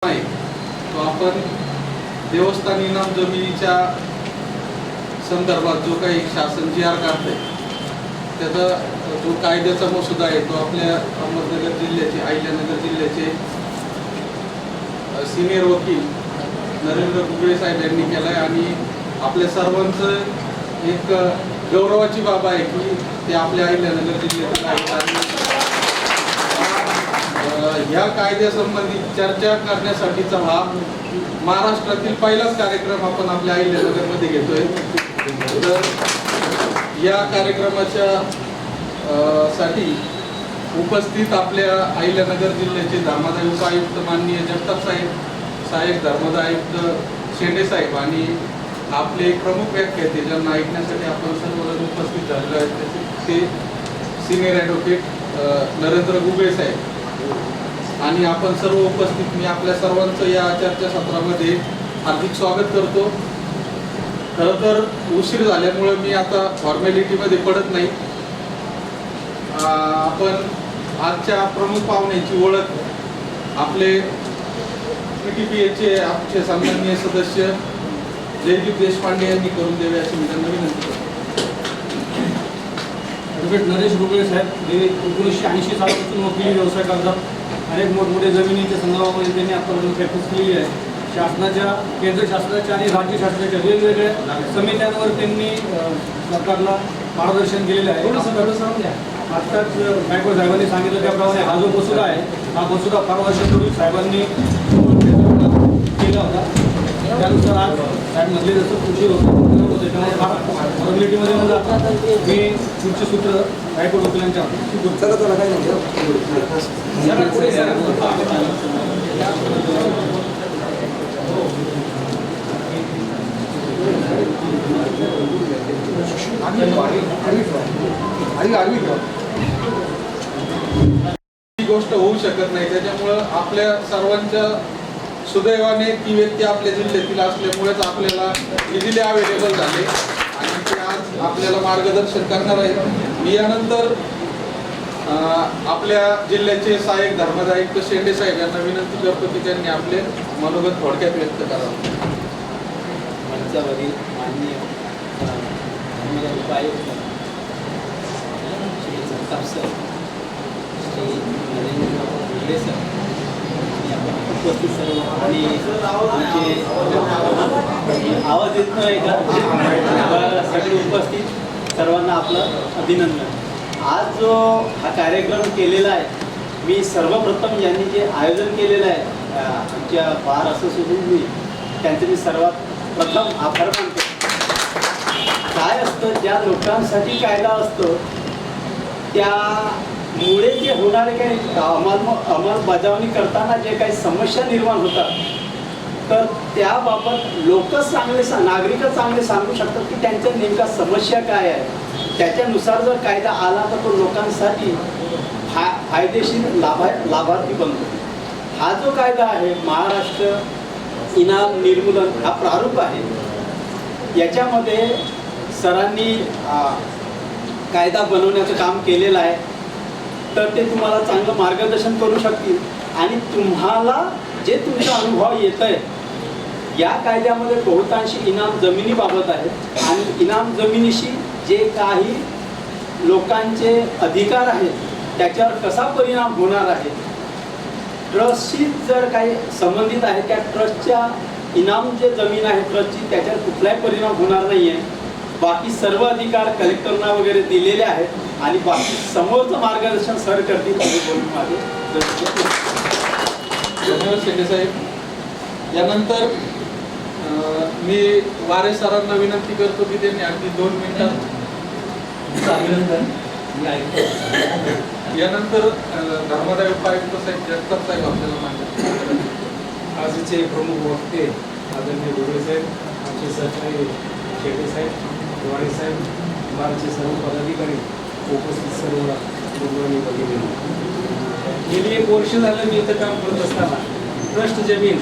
आहे तो आपण देवस्थान इनाम जमिनीच्या संदर्भात जो काही शासन जी आर काढते त्याचा जो कायद्याचा मसुदा आहे तो आपल्या अहमदनगर जिल्ह्याचे अहिल्यानगर जिल्ह्याचे सिनियर वकील नरेंद्र गुगळे साहेब यांनी केला आहे आणि आपल्या सर्वांचं एक गौरवाची बाब आहे की ते आपल्या अहिल्यानगर जिल्ह्यातील आहेत आणि ह्या कायद्यासंबंधी चर्चा करण्यासाठीचा हा महाराष्ट्रातील पहिलाच कार्यक्रम आपण आपल्या अहिल्यानगरमध्ये घेतोय. तर या कार्यक्रमाच्या साठी उपस्थित आपल्या अहिल्यानगर जिल्ह्याचे धर्मादाय उपायुक्त माननीय जगताप साहेब धर्मादाय आयुक्त शेंडे साहेब आणि आपले प्रमुख व्याख्याते ज्यांना ऐकण्यासाठी आपण सर्वजण उपस्थित झालेलो आहेत ते सिनियर ॲडव्होकेट नरेंद्र गुगळे साहेब आणि आपण सर्व उपस्थित मी आपल्या सर्वांचं या चर्चासत्रामध्ये हार्दिक स्वागत करतो. खरं तर उशीर झाल्यामुळे मी आता फॉर्मॅलिटीमध्ये पडत नाही. आपण आजच्या प्रमुख पाहुण्यांची ओळख आपले PTPAचे आमचे सन्माननीय सदस्य जयदीप देशपांडे यांनी करून द्यावे अशी मी त्यांना विनंती करतो. ॲडव्होकेट नरेश गुगळे साहेब हे 1980 सालापासून वकिली व्यवसाय करतात. अनेक मोठमोठे जमिनीच्या संदर्भामध्ये त्यांनी आतापर्यंत प्रॅक्टिस केलेली आहे. शासनाच्या केंद्र शासनाच्या आणि राज्य शासनाच्या वेगवेगळ्या समित्यांवर त्यांनी सरकारला मार्गदर्शन केलेलं आहे. आत्ताच गायकवाड साहेबांनी सांगितलं त्याप्रमाणे हा जो मसुदा आहे हा मसुदा फार वर्षापूर्वी साहेबांनी केला होता. त्यानुसार आज साहेब म्हणले जसं कृषी होते त्यामुळे फार फॉर्मॅलिटीमध्ये न जाता मी पुढचे सूत्र गायकवाड वकिलांच्या ही गोष्ट होऊ शकत नाही. त्याच्यामुळं आपल्या सर्वांच्या सुदैवाने ती व्यक्ती आपल्या जिल्ह्यातील असल्यामुळेच आपल्याला इझिली अवेलेबल झाले आणि ते आज आपल्याला मार्गदर्शन करणार आहेत. मी यानंतर आपल्या जिल्ह्याचे सहाय्यक धर्मादाय आयुक्त शेंडे साहेब यांना विनंती करतो की त्यांनी आपले मनोगत थोडक्यात व्यक्त करावं. मंचावरील माननीय धर्मादाय उपायुक्त श्री जगताप सर, श्री नरेंद्र गुगळे सर आणि आपण उपस्थित सर्व आणि आवाज येत नाही का सगळे उपस्थित सर्वांना आपलं अभिनंदन. आज जो हा कार्यक्रम केलेला आहे मी सर्वप्रथम यांनी जे आयोजन केलेलं आहे आमच्या बार असोसिएशननी त्यांचे मी सर्वात प्रथम आभार मानतो. काय असतं ज्या लोकांसाठी कायदा असतो त्यामुळे जे होणारे काही अंमलबजावणी करताना जे काही समस्या निर्माण होतात तर त्याबाबत लोकच चांगले नागरिकच चांगले सांगू शकतात की त्यांच्या नेमक्या समस्या काय आहे. त्याच्यानुसार जर कायदा आला तर तो लोकांसाठी फायदेशीर लाभार्थी बनतो. हा जो कायदा आहे महाराष्ट्र इनाम निर्मूलन हा प्रारूप आहे. याच्यामध्ये सरांनी कायदा बनवण्याचं काम केलेलं आहे तर ते तुम्हाला चांगलं मार्गदर्शन करू शकतील आणि तुम्हाला जे तुमचा अनुभव येत आहे या कायद्यामध्ये बहुतांशी इनाम जमिनीबाबत आहे आणि इनाम जमिनीशी जे काही लोकांचे अधिकार आहेत त्याच्यावर कसा परिणाम होणार आहे. ट्रस्टशी जर काही संबंधित आहे त्या ट्रस्टच्या इनाम जे जमीन आहे ट्रस्टची त्याच्यावर कुठलाही परिणाम होणार नाही आहे. बाकी सर्व अधिकार कलेक्टरना वगैरे दिलेले आहेत आणि बाकी समोरचं मार्गदर्शन सर करतील बोलून माझे धन्यवाद शेंडे साहेब. यानंतर मी वारे सरांना विनंती करतो की त्यांनी अगदी 2 मिनिटात अभिनंदन. यानंतर धर्मादाय उपायुक्त साहेब जगताप साहेब आपल्याला मांडतात. आजचे प्रमुख वक्ते आदरणीय गुगळे साहेब, आमचे सहकारी शेटे साहेब, दिवाणी साहेब, बारचे सर्व पदाधिकारी, उपस्थित सर्व गुरुवानी वगैरे. गेली 1 वर्ष झालं मी इथं काम करत असताना ट्रस्ट जमीन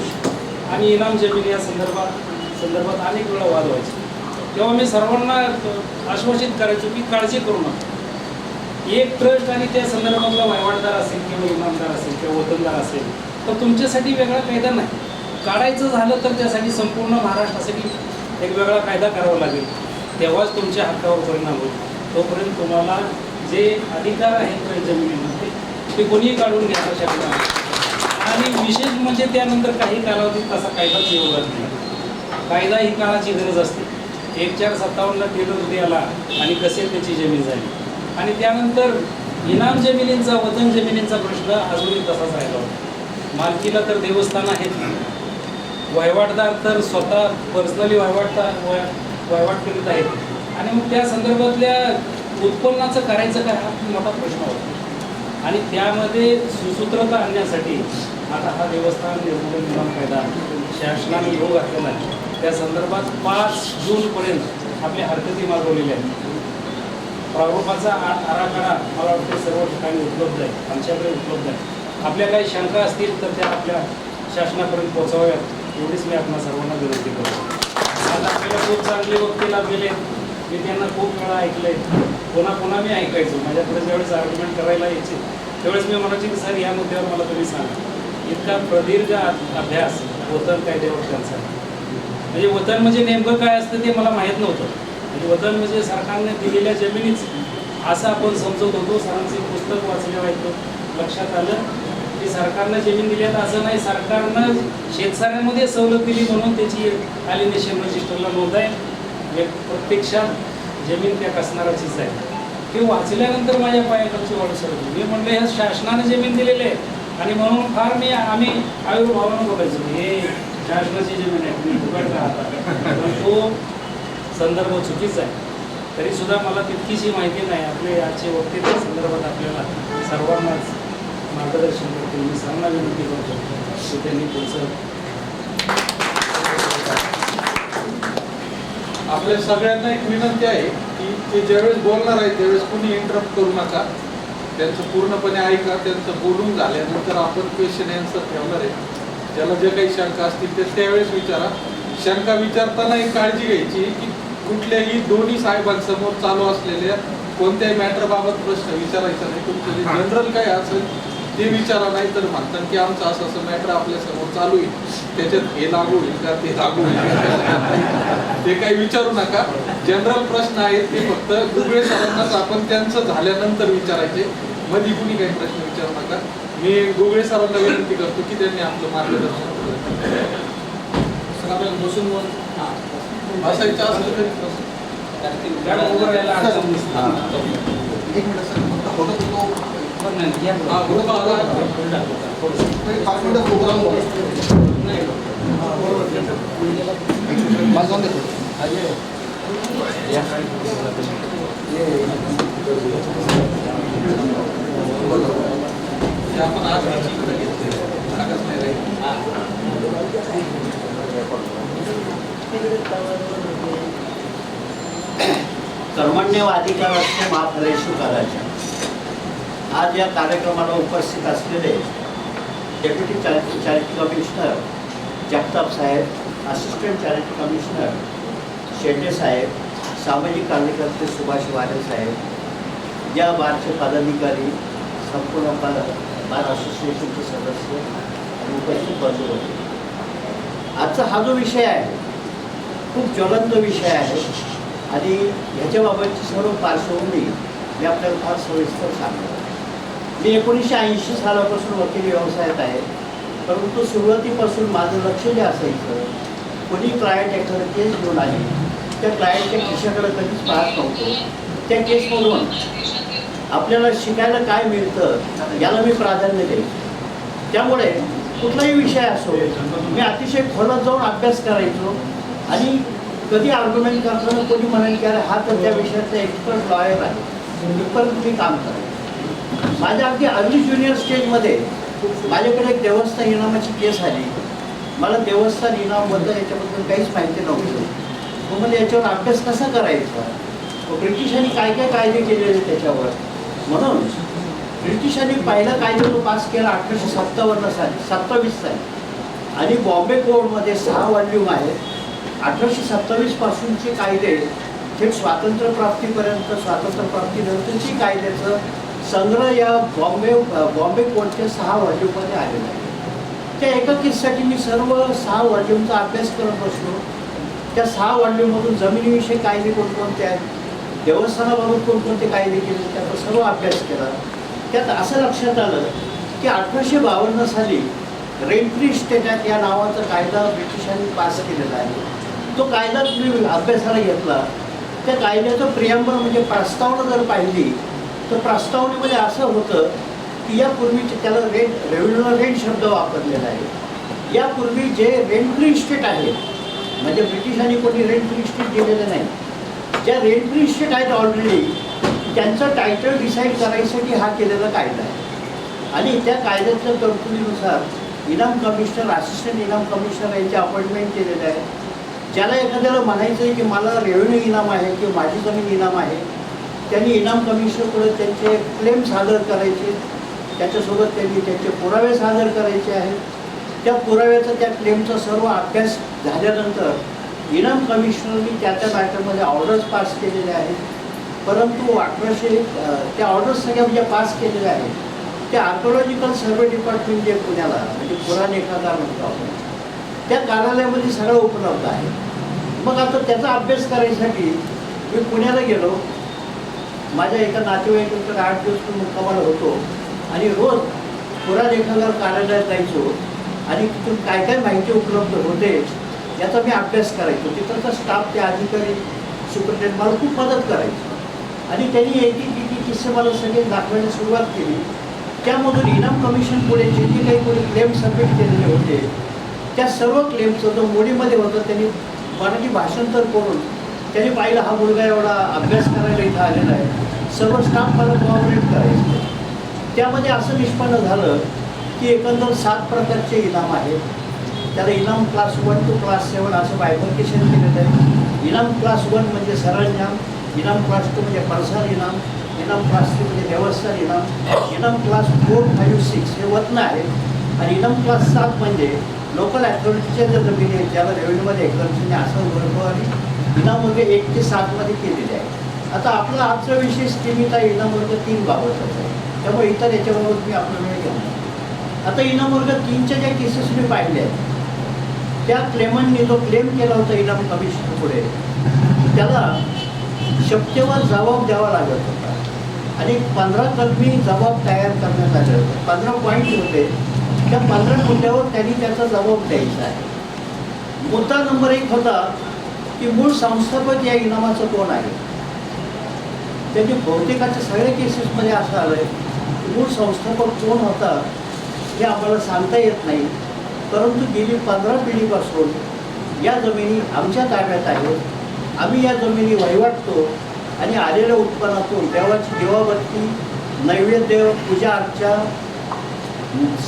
आणि इनाम जमीन या संदर्भात अनेक वेळा वाद व्हायचे. तेव्हा मी सर्वांना आश्वासित करायचो की काळजी करू नका. एक ट्रस्ट आणि त्या संदर्भातला वहिवाटदार असेल किंवा इनामदार असेल किंवा वतनदार असेल तर तुमच्यासाठी वेगळा कायदा नाही. काढायचं झालं तर त्यासाठी संपूर्ण महाराष्ट्रासाठी एक वेगळा कायदा करावा लागेल, तेव्हाच तुमच्या हक्कावर परिणाम होईल. तोपर्यंत तुम्हाला जे अधिकार आहेत जमिनीमध्ये ते कोणीही काढून घ्यायला शकणार नाही. आणि विशेष म्हणजे त्यानंतर काही कालावधीत तसा कायदाच येऊ नाही. कायदा ही काळाची गरज असते. 1457ला टेलर उदयाला आणि कसे त्याची जमीन झाली. आणि त्यानंतर इनाम जमिनींचा, वतन जमिनींचा प्रश्न अजूनही तसाच राहिला होता. मालकीला तर देवस्थान आहेत, वहिवाटदार तर स्वतः पर्सनली वहिवाट करीत आहेत. आणि मग त्या संदर्भातल्या उत्पन्नाचं करायचं काय हा मोठा प्रश्न होता. आणि त्यामध्ये सुसूत्रता आणण्यासाठी आता हा देवस्थान निर्मूलन नियमन कायदा शासनाने योग घातलेला आहे. त्या संदर्भात 5 जूनपर्यंत आपल्या हरकती मागवलेल्या आहेत. प्रारूपाचा आराखडा मला वाटते सर्व ठिकाणी उपलब्ध आहे, आमच्याकडे उपलब्ध आहे. आपल्या काही शंका असतील तर त्या आपल्या शासनापर्यंत पोहोचवाव्यात एवढीच मी आपल्या सर्वांना विनंती करतो. आज आपल्याला खूप चांगले वक्ते लाभलेले आहेत. मी त्यांना खूप वेळा ऐकलंय, पुन्हा मी ऐकायचो. माझ्याकडे ज्यावेळेस आर्ग्युमेंट करायला यायचे त्यावेळेस मी म्हणायचे की सर या मुद्द्यावर मला तुम्ही सांगा. इतका प्रदीर्घ अभ्यास वतन कायद्यावर त्यांचा, म्हणजे वतन म्हणजे नेमकं काय असतं ते मला माहीत नव्हतं. म्हणजे वतन म्हणजे सरकारने दिलेल्या जमिनीच असं आपण समजत होतो. सरांचे पुस्तक वाचल्यावर ऐकतो लक्षात आलं की सरकारनं जमीन दिली आहे असं नाही, सरकारनं शेतकऱ्यांमध्ये सवलत दिली म्हणून त्याची अलिनेशन रजिस्टरला नोंद आहे. प्रत्यक्षात जमीन त्या कसणाराचीच आहे. ते वाचल्यानंतर माझ्या पायाखालची वाढ सरकली. मी म्हणलं ह्या शासनाने जमीन दिलेली आहे आणि म्हणून आम्ही आयुर्भावानं बोलायचो हे शासनाची जमीन आहे, तुम्ही फुकट राहता. पण तो संदर्भ चुकीचा आहे. तरीसुद्धा मला तितकीशी माहिती नाही. आपले आजचे वक्ते त्या संदर्भात आपल्याला सर्वांनाच मार्गदर्शन करतील. मी सर्वांना विनंती करतो की त्यांनी पुढचं आपल्या सगळ्यांना एक विनंती आहे की ते ज्यावेळेस बोलणार आहे त्यावेळेस कोणी इंटरप्ट करू नका. त्यांचं पूर्णपणे ऐका. त्यांचं बोलून झाल्यानंतर आपण क्वेश्चन आन्सर ठेवणार आहे. ज्याला जे काही शंका असतील ते त्यावेळेस विचारा. शंका विचारताना एक काळजी घ्यायची की कुठल्याही दोन्ही साहेबांसमोर चालू असलेल्या कोणत्याही मॅटरबाबत प्रश्न विचारायचा नाही. तुमचं जे जनरल काय असेल ते विचारा. नाही तर म्हणतात की आमचं असं मॅटर आपल्यासमोर चालू आहे, त्याच्यात हे लागू होईल का ते लागू होईल ते काही विचारू नका. जनरल प्रश्न आहेत ते फक्त गुगळे सरांनाच आपण त्यांचं झाल्यानंतर विचारायचे. मध्ये कुणी काही प्रश्न विचारू नका. मी गुगळे सरांना विनंती करतो की त्यांनी आपलं मार्गदर्शन बसून असायचं असलं तरी एक मिनिट सर, फक्त फोटो तो जाऊन देतो. आपण आज लागत नाही रे. कर्मण्यवाधिकारस्य मा फलेषु कदाचन. आज या कार्यक्रमाला उपस्थित असलेले डेप्युटी चॅरिटी कमिशनर जगताप साहेब, असिस्टंट चॅरिटी कमिशनर शेट्टे साहेब, सामाजिक कार्यकर्ते सुभाष वारे साहेब, या बारचे पदाधिकारी, संपूर्ण बार असोसिएशनचे सदस्य आणि उपस्थित बंधू होते. आजचा हा जो विषय आहे खूप ज्वलंत विषय आहे आणि ह्याच्याबाबतची सर्व पार्श्वभूमी मी आपल्याला फार सविस्तर सांगतो. मी 1980 सालापासून वकील व्यवसायात आहे. परंतु सुरुवातीपासून माझं लक्ष जे असायचं, कोणी क्लायंट एखादं केस घेऊन आली त्या क्लायंटच्या खिशाकडे कधीच पाहत नव्हतो. त्या केसमधून आपल्याला शिकायला काय मिळतं याला मी प्राधान्य द्यायचो. त्यामुळे कुठलाही विषय असो मी अतिशय खोलात जाऊन अभ्यास करायचो आणि कधी आर्ग्युमेंट करताना कोणी म्हणाल की अरे हा तर त्या विषयाचा एक्सपर्ट लॉयर आहे, तिथपर्यंत मी काम करायचं. माझ्या अगदी अर्ली ज्युनियर स्टेजमध्ये माझ्याकडे एक देवस्थान इनामाची केस आली. मला देवस्थान इनामबद्दल याच्याबद्दल काहीच माहिती नव्हतं. मग मला याच्यावर अभ्यास कसा करायचा, ब्रिटिशांनी काय काय कायदे केलेले त्याच्यावर. म्हणून ब्रिटिशांनी पहिला कायदा तो पास केला 1857 साली, 27 साली. आणि बॉम्बे कोडमध्ये 6 व्हॉल्यूम आहेत. 1827 पासूनचे कायदे थेट स्वातंत्र्यप्राप्तीपर्यंत, स्वातंत्र्यप्राप्तीनंतरची कायद्याचं संग्रह या बॉम्बे कोडच्या 6 व्हॉल्यूममध्ये आलेला आहे. त्या एका केससाठी मी सर्व 6 व्हॉल्यूमचा अभ्यास करत बसलो. त्या 6 व्हॉल्यूममधून जमिनीविषयी कायदे कोणकोणते आहेत, देवस्थानाबाबत कोणकोणते कायदे केले, त्याचा सर्व अभ्यास केला. त्यात असं लक्षात आलं की 1852 साली रेंट फ्री स्टेट ॲक्ट या नावाचा कायदा ब्रिटिशांनी पास केलेला आहे. तो कायदा तुम्ही अभ्यासाला घेतला, त्या कायद्याचं प्रियांबल म्हणजे प्रस्तावना जर पाहिली तर प्रस्तावनेमध्ये असं होतं की यापूर्वीचे त्याला रेव्हेन्यूला रेंट शब्द वापरलेला आहे. यापूर्वी जे रेंट फ्री स्टेट आहे, म्हणजे ब्रिटिशांनी कोणी रेंट फ्री स्टेट दिलेलं नाही, ज्या रेंट फ्री स्टेट आहेत ऑलरेडी त्यांचं टायटल डिसाईड करायसाठी हा केलेला कायदा आहे. आणि त्या कायद्याच्या तरतुदीनुसार इनाम कमिशनर, असिस्टंट इनाम कमिशनर यांचे अपॉइंटमेंट केलेले आहे. ज्याला एखाद्याला म्हणायचं आहे की मला रेव्हेन्यू इनाम आहे किंवा माझी जमीन इनाम आहे, त्यांनी इनाम कमिशनरकडे त्यांचे क्लेम सादर करायचे, त्याच्यासोबत त्यांनी त्यांचे पुरावे सादर करायचे आहेत. त्या पुराव्याचा, त्या क्लेमचा सर्व अभ्यास झाल्यानंतर इनाम कमिशनरनी त्या मॅटरमध्ये ऑर्डर्स पास केलेले आहेत. परंतु 1800 त्या ऑर्डर्स सगळ्या म्हणजे पास केलेल्या आहेत. ते आर्किओलॉजिकल सर्वे डिपार्टमेंट जे पुण्याला, म्हणजे पुरालेखागार म्हणतो आपण, त्या कार्यालयामध्ये सगळं उपलब्ध आहे. मग आता त्याचा अभ्यास करायसाठी मी पुण्याला गेलो. माझ्या एका नातेवाईकांकडे 8 दिवस मुक्कामाला होतो आणि रोज पुरालेखागार कार्यालयात जायचो आणि तिथून काय काय माहिती उपलब्ध होते याचा मी अभ्यास करायचो. तिथलचा स्टाफ, ते अधिकारी, सुपरिटेंडेंट मला खूप मदत करायची आणि त्यांनी एक किस्से मला सगळे दाखवायला सुरुवात केली. त्यामधून इनाम कमिशन पुढे जे काही कोणी क्लेम सबमिट केलेले होते त्या सर्व क्लेमचं जो मोडीमध्ये होतं त्यांनी मराठी भाषांतर करून त्यांनी पाहिलं हा मुलगा एवढा अभ्यास करायला इथं आलेला आहे, सर्व स्टाफ मला कोऑपरेट करायचं. त्यामध्ये असं निष्पन्न झालं की एकंदर 7 प्रकारचे इनाम आहेत. त्याला इनाम क्लास 1 to क्लास 7 असं बायफर्केशन केलेलं आहे. इनाम क्लास 1 म्हणजे सरळ इनाम, इनाम क्लास 2 म्हणजे पर्सनल इनाम, इनाम क्लास 3 म्हणजे देवस्थान इनाम, इनाम क्लास 4, 5, 6 हे वतन आहे आणि इनाम क्लास 7 म्हणजे लोकल ॲथॉरिटीच्या ज्या जमिनी आहेत ज्याला रेव्हेन्यूमध्ये एकरची असं वर्ग आणि इनाम वर्ग 1 ते 7 मध्ये केलेले आहे. आता आपला आजचा विषय स्कीमिता इनाम वर्ग 3 बाबतच आहे, त्यामुळे इतर याच्याबाबत मी आपला वेळ घेणार. आता इनाम वर्ग 3च्या ज्या केसेस मी पाहिल्या आहेत त्या क्लेमंटने जो क्लेम केला होता इनाम कमिशन पुढे त्याला शक्यवर जबाब द्यावा लागत होता आणि 15 कलमी जबाब तयार करण्यात आले होते. 15 पॉईंट होते. त्या 15 मुद्द्यावर त्यांनी त्याचा जबाब द्यायचा आहे. मुद्दा नंबर 1 होता की मूळ संस्थापक या इनामाचं कोण आहे. त्यांनी बहुतेकाच्या सगळ्या केसेसमध्ये असं आलं आहे की मूळ संस्थापक कोण होता हे आम्हाला सांगता येत नाही, परंतु गेली 15 पिढीपासून या जमिनी आमच्या ताब्यात आहेत. आम्ही या जमिनी वहिवाटतो आणि आलेल्या उत्पन्नातून देवाची दिवाबत्ती, नैवेद्य, पूजा अर्चा,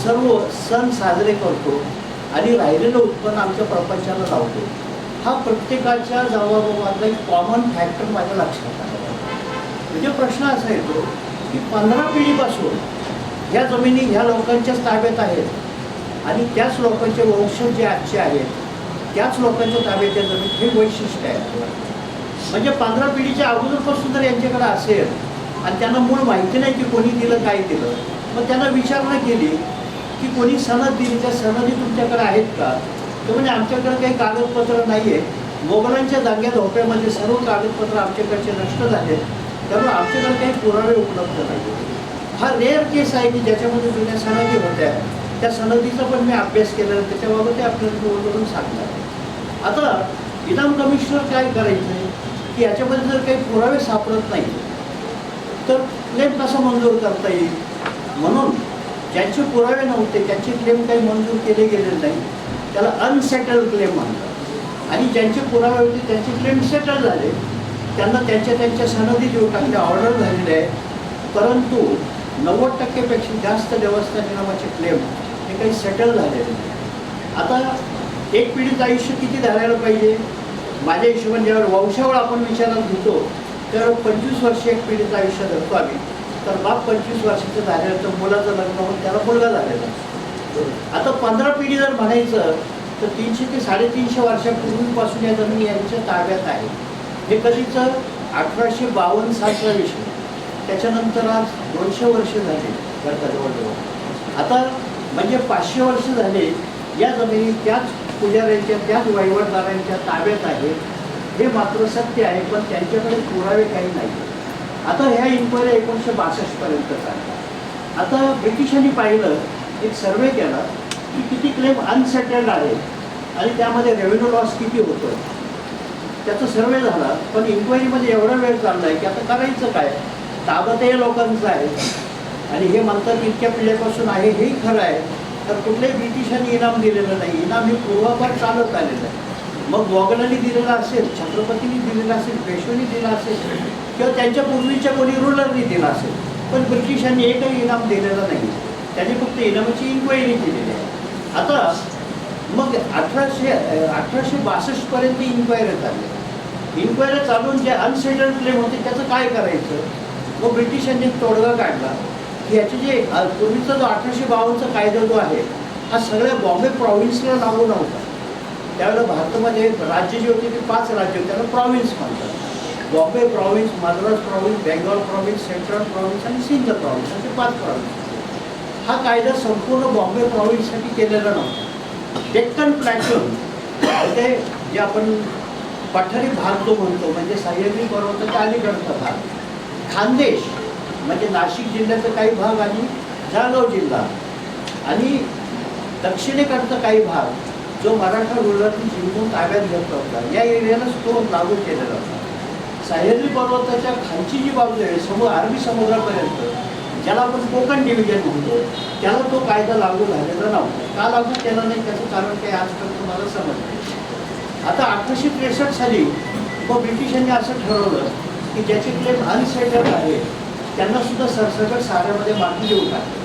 सर्व सण साजरे करतो आणि राहिलेलं उत्पन्न आमच्या प्रपंचाला लावतो. हा प्रत्येकाच्या जबाबामधला एक कॉमन फॅक्टर माझ्या लक्षात आला. म्हणजे प्रश्न असा येतो की 15 पिढीपासून ह्या जमिनी ह्या लोकांच्याच ताब्यात आहेत आणि त्याच लोकांचे वंशज जे आजचे आहेत त्याच लोकांच्या ताब्याच्या जमीन हे वैशिष्ट्य आहे. म्हणजे 15 पिढीच्या अगोदरपासून जर यांच्याकडे असेल आणि त्यांना मूळ माहिती नाही की कोणी दिलं काय दिलं, मग त्यांना विचारणा केली की कोणी सनद दिली, त्या सनदी तुमच्याकडे आहेत का, तर म्हणजे आमच्याकडे काही कागदपत्र नाही आहे, मोगलांच्या दांग्या धोप्यामध्ये सर्व कागदपत्र आमच्याकडचे नष्ट झाले, त्यामुळे आमच्याकडे काही पुरावे उपलब्ध नाही. हा रेअर केस आहे की ज्याच्यामध्ये जुन्या सनदी होत्या, त्या सनदीचा पण मी अभ्यास केला, त्याच्याबाबत ते आपल्याला करून सांगणार. आता इनाम कमिशनर काय करायचं आहे की याच्यामध्ये जर काही पुरावे सापडत नाही तर क्लेम कसा मंजूर करता येईल. म्हणून ज्यांचे पुरावे नव्हते त्यांचे क्लेम काही मंजूर केले गेले नाही, त्याला अनसेटल्ड क्लेम म्हणतात. आणि ज्यांचे पुरावे होते त्यांचे क्लेम सेटल झाले, त्यांना त्यांच्या सनदी देऊ टाकल्या, ऑर्डर झालेले आहे. परंतु 90% जास्त देवस्थान इनामाचे क्लेम हे काही सेटल झालेले नाही. आता एक पिढीचं आयुष्य किती धरायला पाहिजे. माझ्या हिशोबाने ज्यावेळेला वंशावळ आपण विचारात घेतो त्यावेळेला 25 वर्ष एक पिढीचं आयुष्य धरतो आम्ही, तर बाप 25 वर्षाचं झाल्यानंतर मुलाचं लग्न होऊन त्याला मुलगा झालेला. आता 15 पिढी जर म्हणायचं तर 300 ते 350 वर्षापूर्वीपासून या जमीन यांच्या ताब्यात आहे. हे कधीचं 1852-7चा विषय. त्याच्यानंतर आज 200 वर्ष झाली जवळजवळ. आता म्हणजे 500 वर्ष झाले या जमिनी त्याच पुजाऱ्यांच्या त्याच वहिवाटदारांच्या ताब्यात आहेत हे मात्र सत्य आहे, पण त्यांच्याकडे पुरावे काही नाही. आता ह्या इन्क्वायरी 1962 पर्यंत आहे. आता ब्रिटिशांनी पाहिलं, एक सर्वे केला की किती क्लेम अनसेटल्ड आहे आणि त्यामध्ये रेव्हेन्यू लॉस किती होतो. त्याचा सर्वे झाला, पण इन्क्वायरीमध्ये एवढा वेळ चालला आहे की आता करायचं काय. ताबा ते लोकांचं आहे आणि हे म्हणतात इतक्या पिढ्यापासून आहे, हेही खरं आहे. तर कुठल्याही ब्रिटिशांनी इनाम दिलेलं नाही. इनाम हे पूर्वापार चालत आलेलं आहे. मग मोगलांनी दिलेलं असेल, छत्रपतींनी दिलेलं असेल, पेशव्यांनी दिलं असेल किंवा त्यांच्या पूर्वीच्या कोणी रुलरनी दिला असेल, पण ब्रिटिशांनी एकही इनाम दिलेलं नाही. त्यांनी फक्त इनामाची इन्क्वायरी केलेली आहे. आता मग 1862 पर्यंत इन्क्वायरी चालल्या. इन्क्वायरी चालून जे अनसेटल्ड क्लेम होते त्याचं काय करायचं. मग ब्रिटिशांनी तोडगा काढला की याचे जे पूर्वीचा जो 1852चा कायदा जो आहे हा सगळ्या बॉम्बे प्रॉव्हिन्सला लागू नव्हता. त्यावेळेला भारतामध्ये राज्य जे होते ते 5 राज्य होते, त्याला प्रॉव्हिन्स म्हणतात. Bombay province, Madras province, Bengal province, central province आणि सिंध प्रॉव्हिन्स असे 5 प्रॉव्हिन्स. हा कायदा संपूर्ण बॉम्बे प्रॉव्हिन्ससाठी केलेला नव्हता. डेक्कन प्लॅटून ते जे आपण पठारी भाग जो म्हणतो, म्हणजे सह्याद्री पर्वताच्या अलीकडचा भाग, खानदेश म्हणजे नाशिक जिल्ह्याचा काही भाग आणि जळगाव जिल्हा आणि दक्षिणेकडचा काही भाग जो मराठा रुलरनी जिंकून ताब्यात घेतला होता, या एरियालाच तो लागू केलेला होता. सह्याद्री पर्वताच्या खालची जी बाजू आहे अरबी समुद्रापर्यंत, ज्याला आपण कोकण डिव्हिजन म्हणतो, त्याला तो कायदा लागू झालेला नव्हता. का लागू केला नाही त्याचं कारण काही आजपर्यंत तुम्हाला समजलं. आता 1863 साली मग ब्रिटिशांनी असं ठरवलं की ज्याचे क्लेम अनसेटल्ड आहे त्यांना सुद्धा सरसकट साऱ्यामध्ये मागणी देऊ टाकली.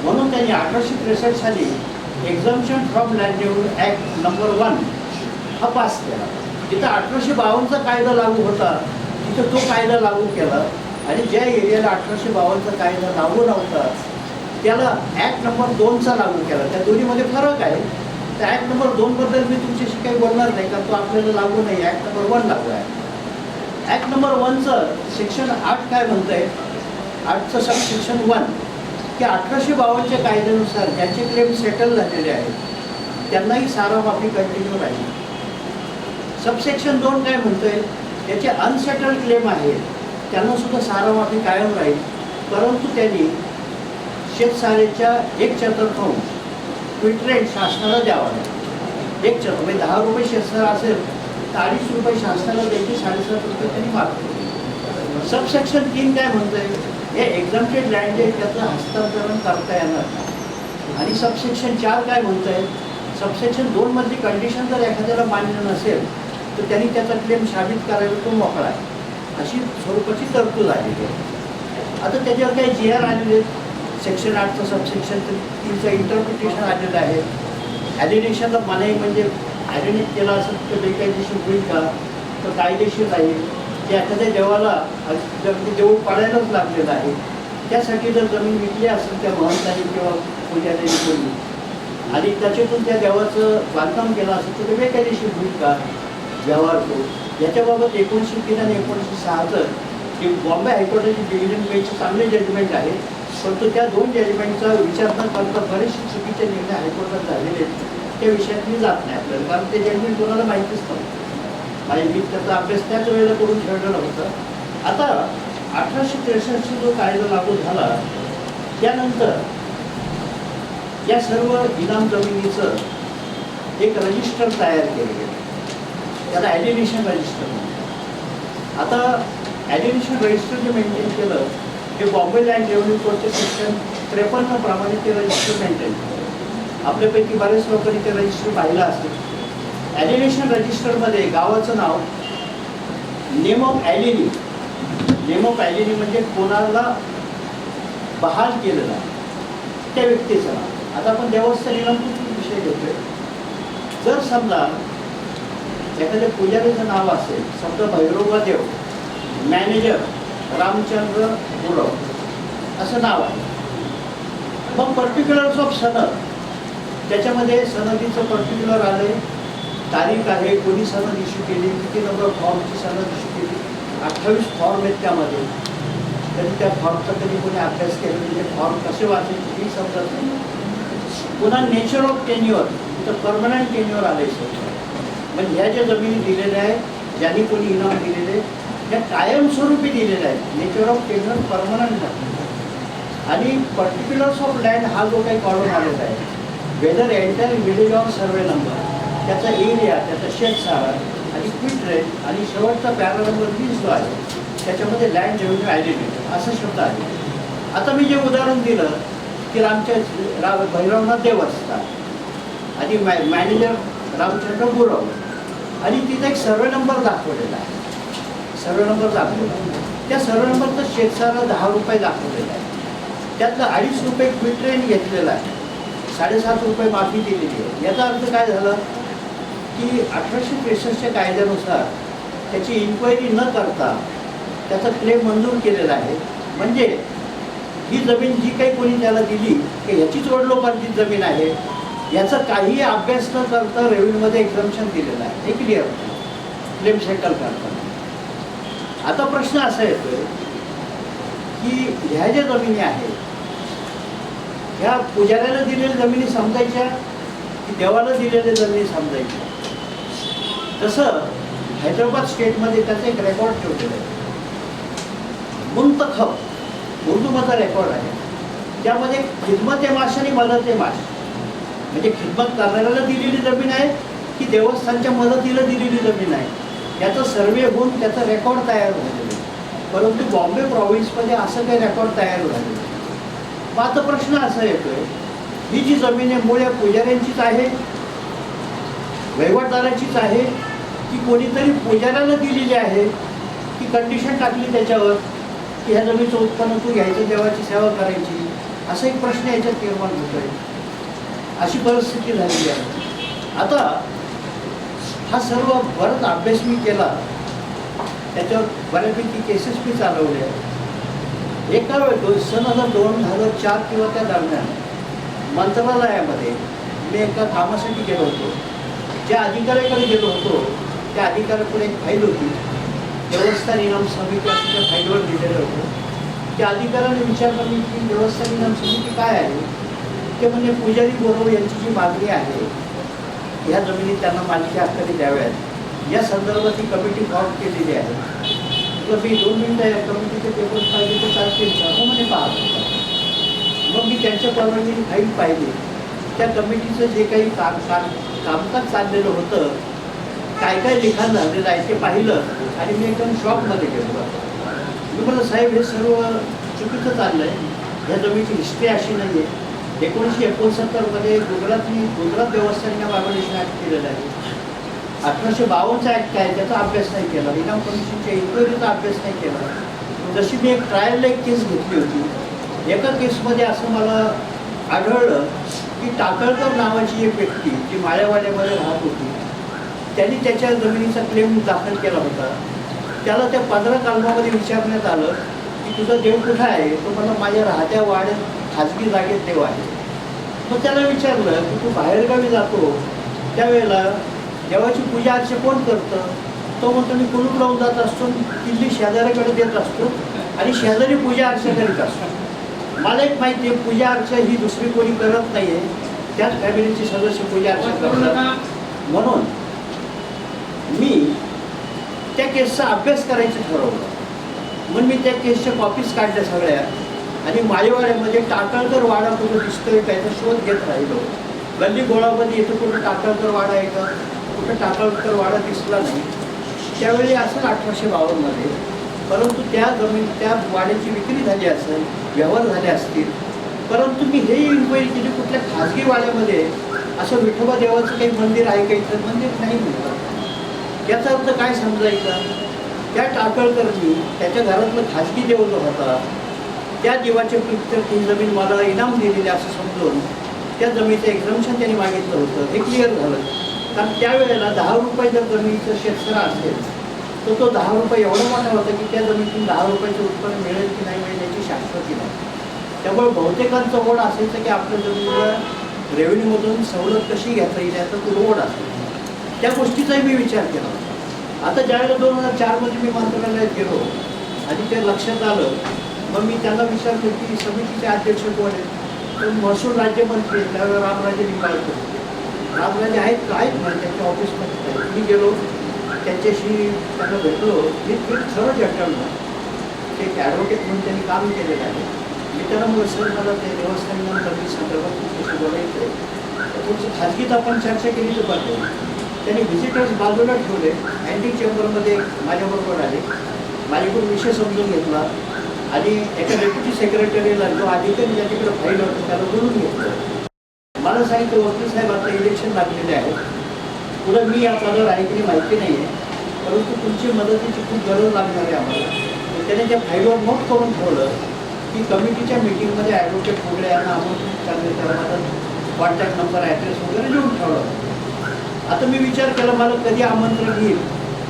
म्हणून त्यांनी 1863 साली exemption from Land Revenue Act number 1 हा पास केला. तिथं 1852चा कायदा लागू होता, तिथं तो कायदा लागू केला आणि ज्या एरियाला 1852चा कायदा लागू नव्हता त्याला ॲक्ट नंबर 2चा लागू केला. त्या दोन्हीमध्ये फरक आहे. त्या ॲक्ट नंबर 2बद्दल मी तुमच्याशी काही बोलणार नाही, कारण तो आपल्याला लागू नाही. ॲक्ट नंबर 1 लागू आहे. ॲक्ट नंबर 1चं सेक्शन 8 काय म्हणतं आहे, 8चं सबसेक्शन 1 की 1852च्या कायद्यानुसार ज्यांचे क्लेम सेटल झालेले आहेत त्यांनाही सारा माफी कंटिन्यू राहील. सबसेक्शन 2 काय म्हणतं आहे, त्याचे अनसेटल्ड क्लेम आहेत त्यांना सुद्धा सारा माफी कायम राहील, परंतु त्यांनी शेतसाऱ्याच्या 1/4 क्विट शासनाला द्यावा. 1/4 म्हणजे 10 रुपये शेतसारा असेल तर 2.5 रुपये शासनाला द्यायचे, 7.5 रुपये त्यांनी माफ केले. सबसेक्शन 3 काय म्हणतंय, हे एक्झम्प्टेड लँड आहे त्याचं हस्तांतरण करता येणार नाही. आणि सबसेक्शन 4 काय म्हणतंय, सबसेक्शन 2 मधली कंडिशन जर एखाद्याला मान्य नसेल तर त्यांनी त्याचा क्लेम साबित करायला तो मोकळा आहे, अशी स्वरूपाची तरतूद आलेली आहे. आता त्याच्यावर काही GR आलेले आहेत. सेक्शन 8चं सबसेक्शन 3चं इंटरप्रिटेशन आलेलं आहे. ॲलिनेशनला मनाई म्हणजे ॲलिनेट केला असेल तर बेकायदेशीर होईल का, तर कायदेशीर राहील. की एखाद्या देवाला जर देऊळ पाडायलाच लागलेलं आहे, त्यासाठी जर जमीन विकली असेल त्या महंतांनी किंवा पुजाऱ्यांनी कोणी आणि त्याच्यातून त्या देवाचं बांधकाम केलं असेल तर ते बेकायदेशीर होईल का व्यवहार तो. याच्याबाबत 1903 आणि 1906 की बॉम्बे हायकोर्टाची डिव्हिजन बेंचचे चांगले जजमेंट आहे, परंतु त्या 2 जजमेंटचा विचार न करता बरेचसे चुकीचे निर्णय हायकोर्टात झालेले आहेत. त्या विषयात मी जात नाही आपल्याला, कारण ते जजमेंट कोणाला माहितीच नव्हतं. आणि मी त्याचा अभ्यास त्याच वेळेला करून ठेवलेला होता. आता 1863 जो कायदा लागू झाला त्यानंतर या सर्व इनाम जमिनीचं एक रजिस्टर तयार केलं गेलं, त्याला ॲलिनेशन रजिस्टर म्हणतात. आता ॲलिनेशन रजिस्टर जे मेंटेन केलं ते बॉम्बे लँड रेव्हेन्यू कोडचे सेक्शन 53 प्रमाणे ते रजिस्टर मेंटेन केलं. आपल्यापैकी बरेच लोकांनी ते रजिस्टर पाहिलं असेल. ॲलिनेशन रजिस्टरमध्ये गावाचं नाव नेम ऑफ ॲलिनी, नेम ऑफ ॲलिनी म्हणजे कोणाला बहाल केलेला त्या व्यक्तीचं नाव. आता आपण देवस्थान इनामचा विषय घेतोय. जर समजा एखाद्या पुजारीचं नाव असेल, समजा भैरवा देव, मॅनेजर रामचंद्र गुरव असं नाव आहे. मग पर्टिक्युलर्स ऑफ सनद, त्याच्यामध्ये सनदीचं पर्टिक्युलर आले, तारीख आहे, कोणी सनद इश्यू केली, किती नंबर फॉर्मची सनद इश्यू केली, 28 फॉर्म आहेत त्यामध्ये. तरी त्या फॉर्मचा कधी कोणी अभ्यास केला म्हणजे फॉर्म कसे वाचायचे हे समजत नाही. पुन्हा नेचर ऑफ टेन्युअर, तर परमनंट टेन्युअर आले सर. म्हणजे ह्या ज्या जमिनी दिलेल्या आहेत, ज्यांनी कोणी इनाम दिलेले, त्या कायमस्वरूपी दिलेल्या आहेत. नेचर ऑफ टेन्युअर परमनंट आहे. आणि पर्टिक्युलर्स ऑफ लँड हा जो काही कॉलम आलेला आहे, whether entire village of survey number, त्याचा एरिया, त्याचा शेतसारा आणि क्विट रेट आणि शेवटचा पॅरा नंबर 20 जो आहे त्याच्यामध्ये लँड रेव्हेन्यू आयडेंटिटी असं शब्द आहे. आता मी जे उदाहरण दिलं की भैरवनाथ देवस्थान आणि मॅनेजर रामचंद्र गुरव आणि तिथे एक सर्वे नंबर दाखवलेला आहे. सर्वे नंबर दाखवला, त्या सर्वे नंबरचा शेतसारा 10 रुपये दाखवलेला आहे. त्यातलं 2.5 रुपये क्विट रेट घेतलेला आहे, 7.5 रुपये माफी दिलेली आहे. याचा अर्थ काय झाला की 1863च्या कायद्यानुसार त्याची इन्क्वायरी न करता त्याचा क्लेम मंजूर केलेला आहे. म्हणजे ही जमीन जी काही कोणी त्याला दिली की ह्याचीच वडिलोपार्जित जमीन आहे, याचा काही अभ्यास न करता रेव्हेन्यूमध्ये एक्झम्पशन दिलेलं आहे. हे क्लिअर क्लेम सेटल करताना. आता प्रश्न असा येतोय की ह्या ज्या जमिनी आहेत ह्या पुजाऱ्याला दिलेल्या जमिनी समजायच्या की देवाला दिलेल्या जमिनी समजायच्या. तसं हैदराबाद स्टेटमध्ये त्याचा एक रेकॉर्ड ठेवलेला आहे, मुंतखब उर्दूमधला रेकॉर्ड आहे. त्यामध्ये खिदमत ए माश आणि मदत ए माश, म्हणजे खिदमत करणाऱ्याला दिलेली जमीन आहे की देवस्थानच्या मदतीला दिलेली जमीन आहे, याचा सर्वे होऊन त्याचा रेकॉर्ड तयार झालेला आहे. परंतु बॉम्बे प्रॉव्हिन्समध्ये असं काही रेकॉर्ड तयार झालेलं. मग आता प्रश्न असा येतोय, ही जी जमीन आहे मूळ या पुजाऱ्यांचीच आहे, वहिवाटदाराचीच आहे की कोणीतरी पुजाऱ्याला दिलेली आहे, की कंडिशन टाकली त्याच्यावर की ह्या जमिनीचं उत्पन्न तू घ्यायचं, देवाची सेवा करायची, असा एक प्रश्न याच्यात निर्माण होतोय. अशी परिस्थिती झालेली आहे. आता हा सर्व बराच अभ्यास मी केला, त्याच्यावर बऱ्यापैकी केसेस मी चालवल्या. एका वेळ सन 2004 किंवा त्या दरम्यान मंत्रालयामध्ये मी एका कामासाठी गेलो होतो. ज्या अधिकाऱ्याकडे गेलो होतो त्या अधिकाऱ्याकडे एक फाईल होती, देवस्थान इनाम समिती असं त्या फाईलवर लिहिलेलं होतं. त्या अधिकाऱ्याने विचारलं मी की देवस्थान इनाम समिती काय आहे. ते म्हणजे पुजारी गुरव यांची जी मागणी आहे ह्या जमिनी त्यांना मालकी हक्काने द्याव्यात या संदर्भात ही कमिटी फॉर्म केलेली आहे. तर मी 2 मिनिटं या कमिटीचे पेपर्स पाहिजे तर चालतील असं म्हणे पाहत होता. मग मी त्यांच्या परवानगीने फाईल पाहिली. त्या कमिटीचं जे काही कामकाज चाललेलं होतं, काय काय लिखाण झालेलं आहे ते पाहिलं आणि मी एकदम शॉकमध्ये गेलो. मी म्हटलं साहेब हे सर्व चुकीचं चाललं आहे, ह्या जमिनीची हिस्ट्री अशी नाही आहे. 1969मध्ये गुजरात देवस्थानच्या बाबालेशन ॲक्ट केलेलं आहे. 1852चा ॲक्ट आहे त्याचा अभ्यास नाही केला. इनाम कमिशनच्या इन्क्वायरीचा अभ्यास नाही केला. जशी मी एक ट्रायलला एक केस घेतली होती, एका केसमध्ये असं मला आढळलं की टाकळकर नावाची एक व्यक्ती जी माळेवाड्यामध्ये राहत होती, त्यांनी त्याच्या जमिनीचा क्लेम दाखल केला होता. त्याला त्या 15 कलमामध्ये विचारण्यात आलं की तुझा देव कुठं आहे. तो मला माझ्या राहत्या वाड्यात खाजगी जागेत देव आहे. मग त्याला विचारलं की तू बाहेरगावी जातो त्यावेळेला देवाची पूजा अर्चा कोण करतं. तो म्हणतो मी कुलूप लावून जात असतो, किल्ली शेजाऱ्याकडे देत असतो आणि शेजारी पूजा अर्चा करीत असतो. मला एक माहिती आहे पूजा अर्चा ही दुसरी कोणी करत नाही आहे, त्याच फॅमिलीचे सदस्य पूजा अर्चा करतात. म्हणून मी त्या केसचा अभ्यास करायचं ठरवलं. म्हणून मी त्या केसच्या कॉपीज काढल्या सगळ्या आणि माळेवाड्यामध्ये टाकळकर वाडा कुठं दिसतोय त्याचा शोध घेत राहिलो. गल्ली गोळामध्ये येतं कुठं टाकळकर वाडा आहे का, कुठं टाकळकर वाडा दिसला नाही. त्यावेळी असेल 1852मध्ये, परंतु त्या वाड्याची विक्री झाली असेल, व्यवहार झाले असतील. परंतु मी हे इन्क्वायरी केली कुठल्या खाजगी वाड्यामध्ये असं विठोबा देवाचं काही मंदिर आहे का. इथं मंदिर नाही म्हणतात. याचा अर्थ काय समजायचा, त्या टाकळकरनी त्याच्या घरातलं खाजगी देव जो होता त्या देवाच्या पिक्चर ती जमीन मला इनाम दिलेली असं समजून त्या जमिनीचं एक्झम्पशन त्यांनी मागितलं होतं. हे क्लिअर झालं. कारण त्यावेळेला 10 रुपये जर जमिनीचं शेतकरा असेल तर तो 10 रुपये एवढा मोठा होता की त्या जमिनीतून 10 रुपयाचं उत्पन्न मिळेल की नाही मिळेल याची शाश्वती नाही. त्यामुळे बहुतेकांचं ओढ असायचं की आपल्या जमिनीला रेव्हेन्यूमधून सवलत कशी घेता येईल याचा तो ओढ असेल. त्या गोष्टीचाही मी विचार केला. आता ज्यावेळेला 2004मध्ये मी मंत्रालयात गेलो आणि ते लक्षात आलं, मग मी त्यांना विचारलं की समितीचे अध्यक्ष कोण आहेत. महसूल राज्यमंत्री आहेत, त्यावेळेला रामराजे निंबाळकर होते. रामराजे आहेत काय नाही त्यांच्या ऑफिसमध्ये आहेत. मी गेलो त्यांच्याशी, त्यांना भेटलो. मी सर्व जटवलं. ते एक ॲडव्होकेट म्हणून त्यांनी काम केलेलं आहे. मी त्यांना मग सर मला ते देवस्थान कमी संदर्भात तुमच्याशी बोलायचं आहे, तर तुमची खाजगीत आपण चर्चा केली तर बरं. त्यांनी व्हिजिटर्स बाजूला ठेवले, अँटी चेंबरमध्ये माझ्याबरोबर आले, माझ्याकडून विषय समजून घेतला आणि एका डेप्युटी सेक्रेटरीला जो अधिकारी ज्याच्याकडे फाईल होतं त्याला बोलून घेतलं. मला सांगितलं वकील साहेब आता इलेक्शन लागलेले आहे, पुढं मी या पदावर आहे की माहिती नाही आहे, परंतु तुमची मदतीची खूप गरज लागणार आहे आम्हाला. तर त्याने त्या फाईलवर नोट करून ठेवलं की कमिटीच्या मिटिंगमध्ये ॲडव्होकेट वगैरे यांना आमंत्रित करणे, त्याला माझा कॉन्टॅक्ट नंबर ॲड्रेस वगैरे लिहून ठेवलं. आता मी विचार केला मला कधी आमंत्रण घेईल,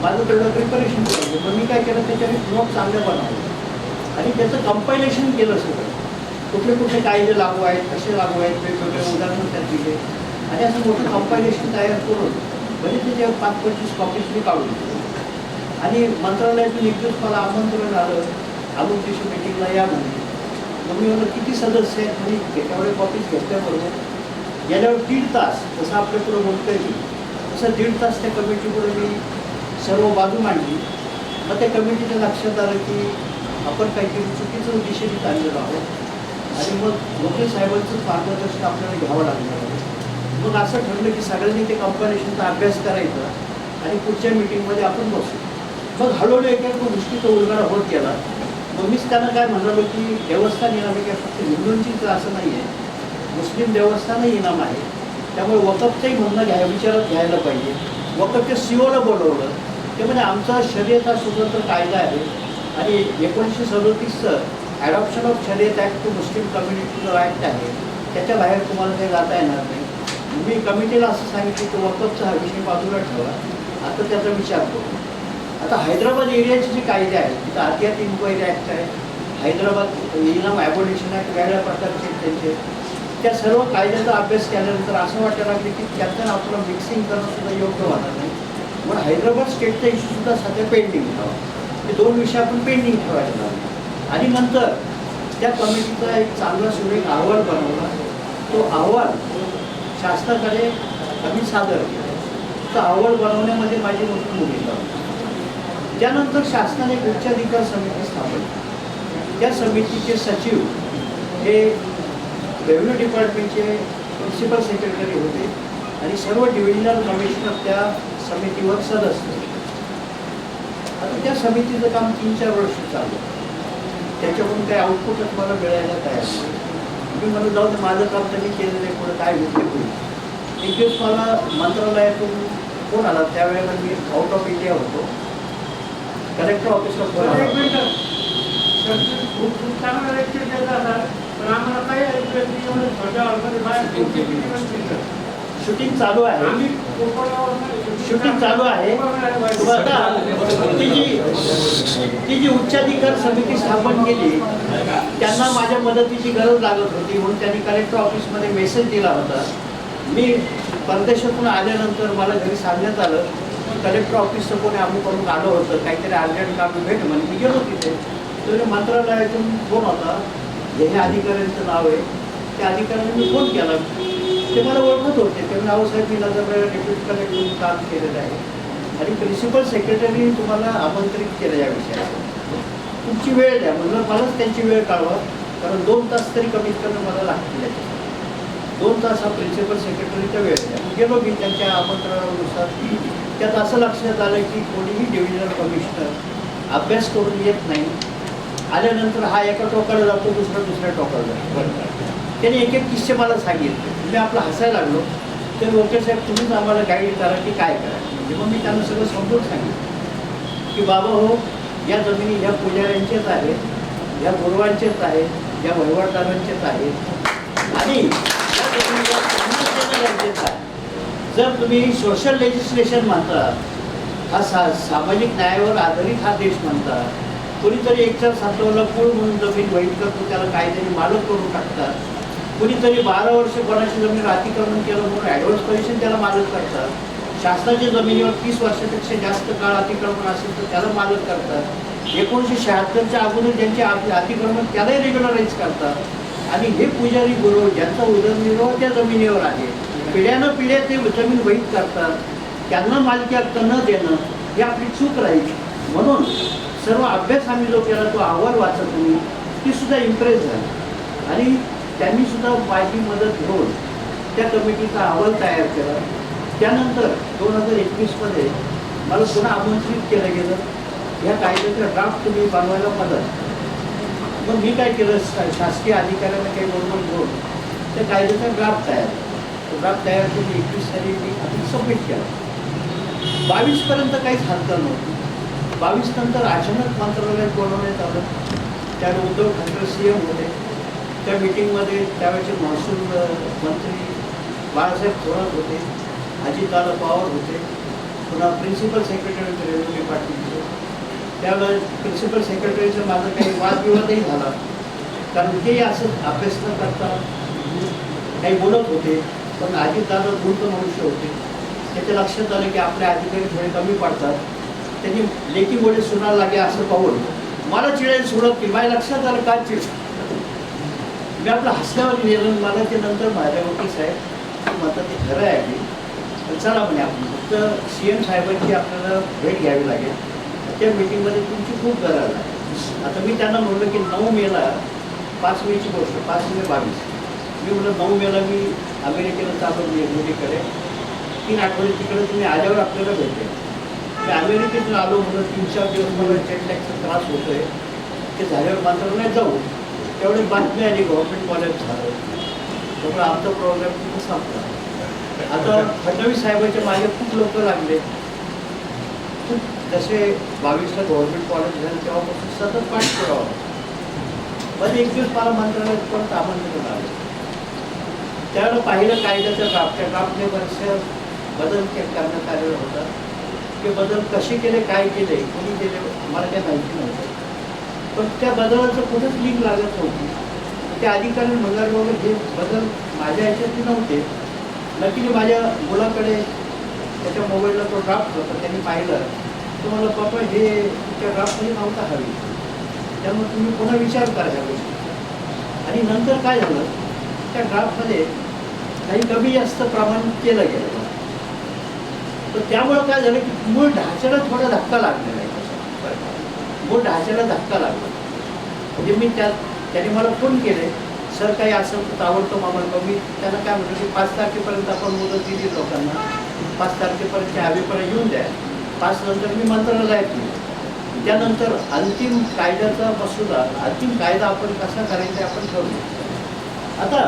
माझं तेवढं प्रिपरेशन करायचं. पण मी काय केलं त्याच्यावर नोट चांगलं बनवलं आणि त्याचं कंपायलेशन केलं सगळं. कुठले कुठले कायदे लागू आहेत, कसे लागू आहेत, वेगवेगळे उदाहरणं त्यात दिले आणि असं मोठं कंपायलेशन तयार करून म्हणजे त्याच्यावर 5-25 कॉपीज मी काढून दिली. आणि मंत्रालयातून एक दिवस मला आमंत्रण आलं, आमंत्रित मीटिंगला या म्हणजे. मग मी म्हणलं किती सदस्य आहेत म्हणजे त्याच्यावर कॉपीज घेतल्याबरोबर गेल्यावर 1.5 तास जसं आपल्या पुढं बोलतोय मी तसं 1.5 तास त्या कमिटीपुढे मी सर्व बाजू मांडली. मग त्या कमिटीच्या लक्षात आलं की आपण काहीतरी चुकीचं दिशेने चाललेलो आहोत आणि मग वकील साहेबांचं मार्गदर्शन आपल्याला घ्यावं लागणार आहे. मग असं ठरलं की सगळ्यांनी ते कंपायलेशनचा अभ्यास करायचा आणि पुढच्या मिटिंगमध्ये आपण बसू. मग हळूहळू एक गोष्टीचा उलगडा होत गेला. मग मीच त्यांना काय म्हणालो की देवस्थान इनाम काय फक्त हिंदूंचीच असं नाही आहे, मुस्लिम देवस्थानही इनाम आहे, त्यामुळे वकफचंही म्हणणं विचारात घ्यायला पाहिजे. वकफच्या सीओला बोलवलं, ते म्हणजे आमचा शर्यत हा स्वतंत्र कायदा आहे आणि 1937चं ॲडॉप्शन ऑफ शर्यत ॲक्ट टू मुस्लिम कम्युनिटीचं ॲक्ट आहे, त्याच्या बाहेर तुम्हाला काही जाता येणार नाही. मी कमिटीला असं सांगितलं की वकफचा हा विषय बाजूला ठेवा, आता त्याचा विचार करू. आता हैदराबाद एरियाचे जे कायदे आहेत, तिथं आतियात इन्क्वायरी ॲक्ट आहे, हैदराबाद इनाम ॲबोलिशन ॲक्ट, वेगळ्या प्रकारचे त्यांचे, त्या सर्व कायद्याचा अभ्यास केल्यानंतर असं वाटायला लागलं की त्यातून आपलं मिक्सिंग करणं सुद्धा योग्य होणार नाही. म्हणून हैदराबाद स्टेटचा इश्यूसुद्धा सध्या पेंडिंग ठेवा. हे 2 विषय आपण पेंडिंग ठेवायला लागले आणि नंतर त्या कमिटीचा एक चांगला सुरेख अहवाल बनवला. तो अहवाल शासनाकडे आम्ही सादर केला. तो अहवाल बनवण्यामध्ये माझी मोठी भूमिका होती. त्यानंतर शासनाने उच्चाधिकार समिती स्थापन. त्या समितीचे सचिव हे रेव्हेन्यू डिपार्टमेंटचे प्रिन्सिपल सेक्रेटरी होते आणि सर्व डिव्हिजनल कमिशनर त्या समितीवर सदस्य. आता त्या समितीचं काम 3-4 वर्ष चाललं. त्याच्याकडून काही आउटपुटच मला मिळायला तयार नाही. मी म्हणून जाऊन माझं काम त्यांनी केलेलं आहे, पुढे काय होईल. एक दिवस मला मंत्रालयातून फोन आला, त्यावेळेला मी आउट ऑफ इंडिया होतो. कलेक्टर ऑफिसला फोन आला. शूटिंग चालू आहे, शूटिंग चालू आहे. ती जी उच्चाधिकार समिती स्थापन केली त्यांना माझ्या मदतीची गरज लागत होती म्हणून त्यांनी कलेक्टर ऑफिसमध्ये मेसेज दिला होता. मी परदेशातून आल्यानंतर मला घरी सांगण्यात आलं कलेक्टर ऑफिसचं कोणी अमुक करून आलं होतं, काहीतरी अर्जंट काम भेट म्हणून मी गेलो तिथे. तर मंत्रालयातून फोन होता, हे अधिकाऱ्यांचं नाव आहे. त्या अधिकाऱ्यांनी मी फोन केला, ते मला ओळखत होते. ते नावसाहेब मी नजरबाईला डेप्युटी कलेक्टर काम केलेलं आहे आणि प्रिन्सिपल सेक्रेटरीने तुम्हाला आमंत्रित केलं या विषयात, तुमची वेळ द्या. म्हणलं मलाच त्यांची वेळ काढवा, कारण 2 तास तरी कमीत कमी मला लागतील. 2 तास हा प्रिन्सिपल सेक्रेटरीचा वेळ द्या. गेलो मी त्यांच्या आमंत्रणानुसार. त्यात असं लक्षात आलं की कोणीही डिव्हिजनल कमिशनर अभ्यास करून येत नाही. आल्यानंतर हा एका टोकाला जातो, दुसऱ्या टोकाला जातो. त्याने एक किस्से मला सांगितले. मी आपलं हसायला लागलो. तर वकील साहेब तुम्हीच आम्हाला गाईड करा की काय करा. म्हणजे मग मी त्यांना सगळं समजून सांगितलं की बाबा हो, या जमिनी ह्या पुजाऱ्यांचेच आहेत, ह्या गुरुवांचेच आहेत, या वहिवाटदारांचेच आहेत आणि या जमिनीला गरजेचं आहे. जर तुम्ही सोशल लेजिस्लेशन म्हणता, हा सामाजिक न्यायावर आधारित हा देश म्हणता, कोणीतरी 1/4 मूळ म्हणून जमीन वाईट करतो, त्याला कायद्याने मालक करून टाकतात. कुणीतरी 12 वर्ष कोणाची जमीन अतिक्रमण केलं म्हणून ॲडव्हान्स पोझिशन त्याला मालक करतात. शासनाच्या जमिनीवर 30 वर्षापेक्षा जास्त काळ अतिक्रमण असेल तर त्याला मालक करतात. 1976च्या अगोदर ज्यांचे अतिक्रमण त्यालाही रेग्युलराईज करतात. आणि हे पुजारी गुरु ज्यांचा उदरनिर्वाह त्या जमिनीवर आहे, पिढ्यानं पिढ्या ते जमीन वहीत करतात, त्यांना मालकी हक्क न देणं ही आपली चूक राहील. म्हणून सर्व अभ्यास आम्ही जो केला तो अहवाल वाचत तुम्ही ती सुद्धा इम्प्रेस झाली आणि त्यांनी सुद्धा माझी मदत घेऊन त्या कमिटीचा अहवाल तयार केला. त्यानंतर 2021मध्ये मला पुन्हा आमंत्रित केलं गेलं, ह्या कायद्याचा ड्राफ्ट तुम्ही बनवायला मदत. मग मी काय केलं, शासकीय अधिकाऱ्यांना काही बरोबर घेऊन त्या कायद्याचा ड्राफ्ट तयार करून 21 साली मी आपण सबमिट केला. 22पर्यंत काहीच हालचाल नव्हती. 22 नंतर अचानक मंत्रालयात बोलवण्यात आलं. त्यावेळी उद्धव ठाकरे CM होते. त्या मिटिंगमध्ये त्यावेळेचे महसूल मंत्री बाळासाहेब थोरात होते, अजितदादा पवार होते, पुन्हा प्रिन्सिपल सेक्रेटरी होते रेव्हेन्यू डिपार्टमेंटचे. त्यावेळेस प्रिन्सिपल सेक्रेटरीचं माझं काही वादविवादही झाला, कारण ते असं अभ्यास न करता काही बोलत होते. पण अजितदादा धूर्त मनुष्य होते. त्याच्या लक्षात आलं की आपले अधिकारी थोडे कमी पडतात. त्यांनी लेखी बोले सुनायला लागे असं पाहून मला चिडायला सुरुवात केली. माझ्या लक्षात आलं काय चिड, मी आपलं हसण्यावर गेलं. मला ते नंतर माझ्या वकील साहेब म्हणतात ते खरं आहे की पण चला म्हणे आपण फक्त CM साहेबांची आपल्याला भेट घ्यावी लागेल. त्या मिटिंगमध्ये तुमची खूप गरज आहे. आता मी त्यांना म्हणलं की 9 मेला 5 मेची गोष्ट 5 मे 22 मी म्हणलं 9 मेला मी अमेरिकेला चालू मोदीकडे 3 आठवडे तिकडे तुम्ही आल्यावर आपल्याला भेटेल. मी अमेरिकेतून आलो म्हणून 3-4 दिवस मला जेटलॅगचा त्रास होतोय. ते झाल्यावर मंत्रालयात जाऊ तेवढे बातमी आली गव्हर्नमेंट कॉलेज झालं. त्यामुळे आमचा प्रोग्राम तिथं संपला. आता फडणवीस साहेबांच्या मागे खूप लोक लागले. खूप जसे 22ला गव्हर्नमेंट कॉलेज झालं तेव्हापासून सतत पाठ करावं. पण एक दिवस मला मंत्रालयात परत आमंत्रण आलं. त्यावेळेला पाहिलं कायद्याचा ड्राफ्ट. त्या ड्राफ्टने बरेचसे बदल करण्यात आलेला होता. ते बदल कसे केले, काय केले, कोणी केले मला काही माहिती नव्हतं. पण त्या बदलाचं कुठंच लिंक लागत नव्हती. त्या अधिकारी मंगार वगैरे हे बदल माझ्या ह्याच्यात नव्हते. नक्की माझ्या मुलाकडे त्याच्या मोबाईलला तो ड्राफ्ट होता. त्यांनी पाहिलं तो मला बाबा हे त्या ड्राफ्टमध्ये नव्हता हवी, त्यामुळे तुम्ही पुन्हा विचार करा ह्या गोष्टी. आणि नंतर काय झालं, त्या ड्राफ्टमध्ये काही कमी जास्त प्रमाण केलं गेलं. तर त्यामुळं काय झालं की मूळ ढाच्याला थोडा धक्का लागलेला आहे. मूळ ढाच्याला धक्का लागला. म्हणजे मी त्याने मला फोन केले, सर काही असं तर ताबडतोब आम्हाला. मी त्यांना काय म्हटलं की 5 तारखेपर्यंत आपण मुदत दिली लोकांना, 5 तारखेपर्यंतच्या अभिप्राय येऊन द्या. 5 नंतर मी मंत्रालयात येईल. त्यानंतर अंतिम कायद्याचा मसुदा, अंतिम कायदा आपण कसा करायचा आपण ठरवू. आता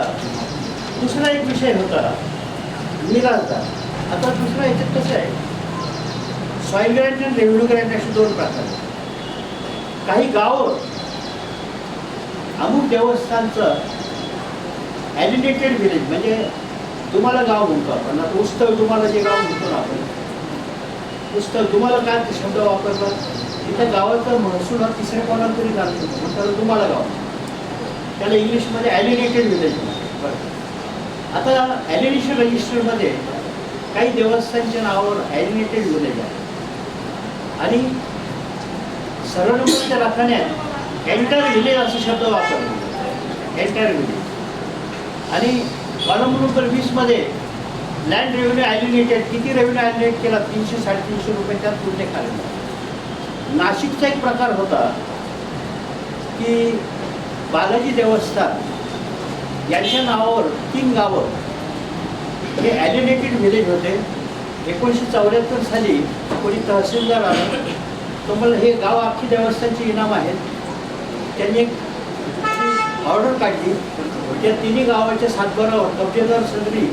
दुसरा एक विषय होता निराधार. आता दुसरा याच्यात कसं आहे, सॉईल ग्रँट आणि रेव्हेन्यू ग्रँट असे 2 प्रकार आहेत. काही गावं अमुक देवस्थानचं ॲलिनेटेड व्हिलेज, म्हणजे तुम्हाला गाव म्हणतो आपण. आता उस्तव तुम्हाला जे गाव म्हणतो ना आपण, उस्तव तुम्हाला काय ते शब्द वापरला, तिथं गावाचा महसूल हा तिसऱ्या कोणाला तरी जाणतो म्हणून त्याला तुम्हाला गाव, त्याला इंग्लिशमध्ये ॲलिनेटेड व्हिलेज म्हणतात. आता ॲलिनेशन रजिस्टरमध्ये काही देवस्थानच्या नावावर ॲलिनेटेड व्हिलेज आहे आणि सर्व नंबरच्या राखण्यात एंटायर व्हिलेज असा शब्द वापरला, एंटायर व्हिलेज. आणि कॉलम नंबर 20मध्ये लँड रेव्हेन्यू ॲलिनेटेड, किती रेव्हेन्यू ॲलिनेट केला, 300-350 रुपये त्यात उल्लेख आलेला. नाशिकचा एक प्रकार होता की बालाजी देवस्थान यांच्या नावावर 3 गावं हे ॲलिनेटेड व्हिलेज होते. 1974 साली कोणी तहसीलदार आला, तो मला हे गाव अख्खी देवस्थानची इनाम आहेत. त्यांनी एक ऑर्डर काढली. त्या 3 गावाच्या सातबारावर कब्जेदार सदरी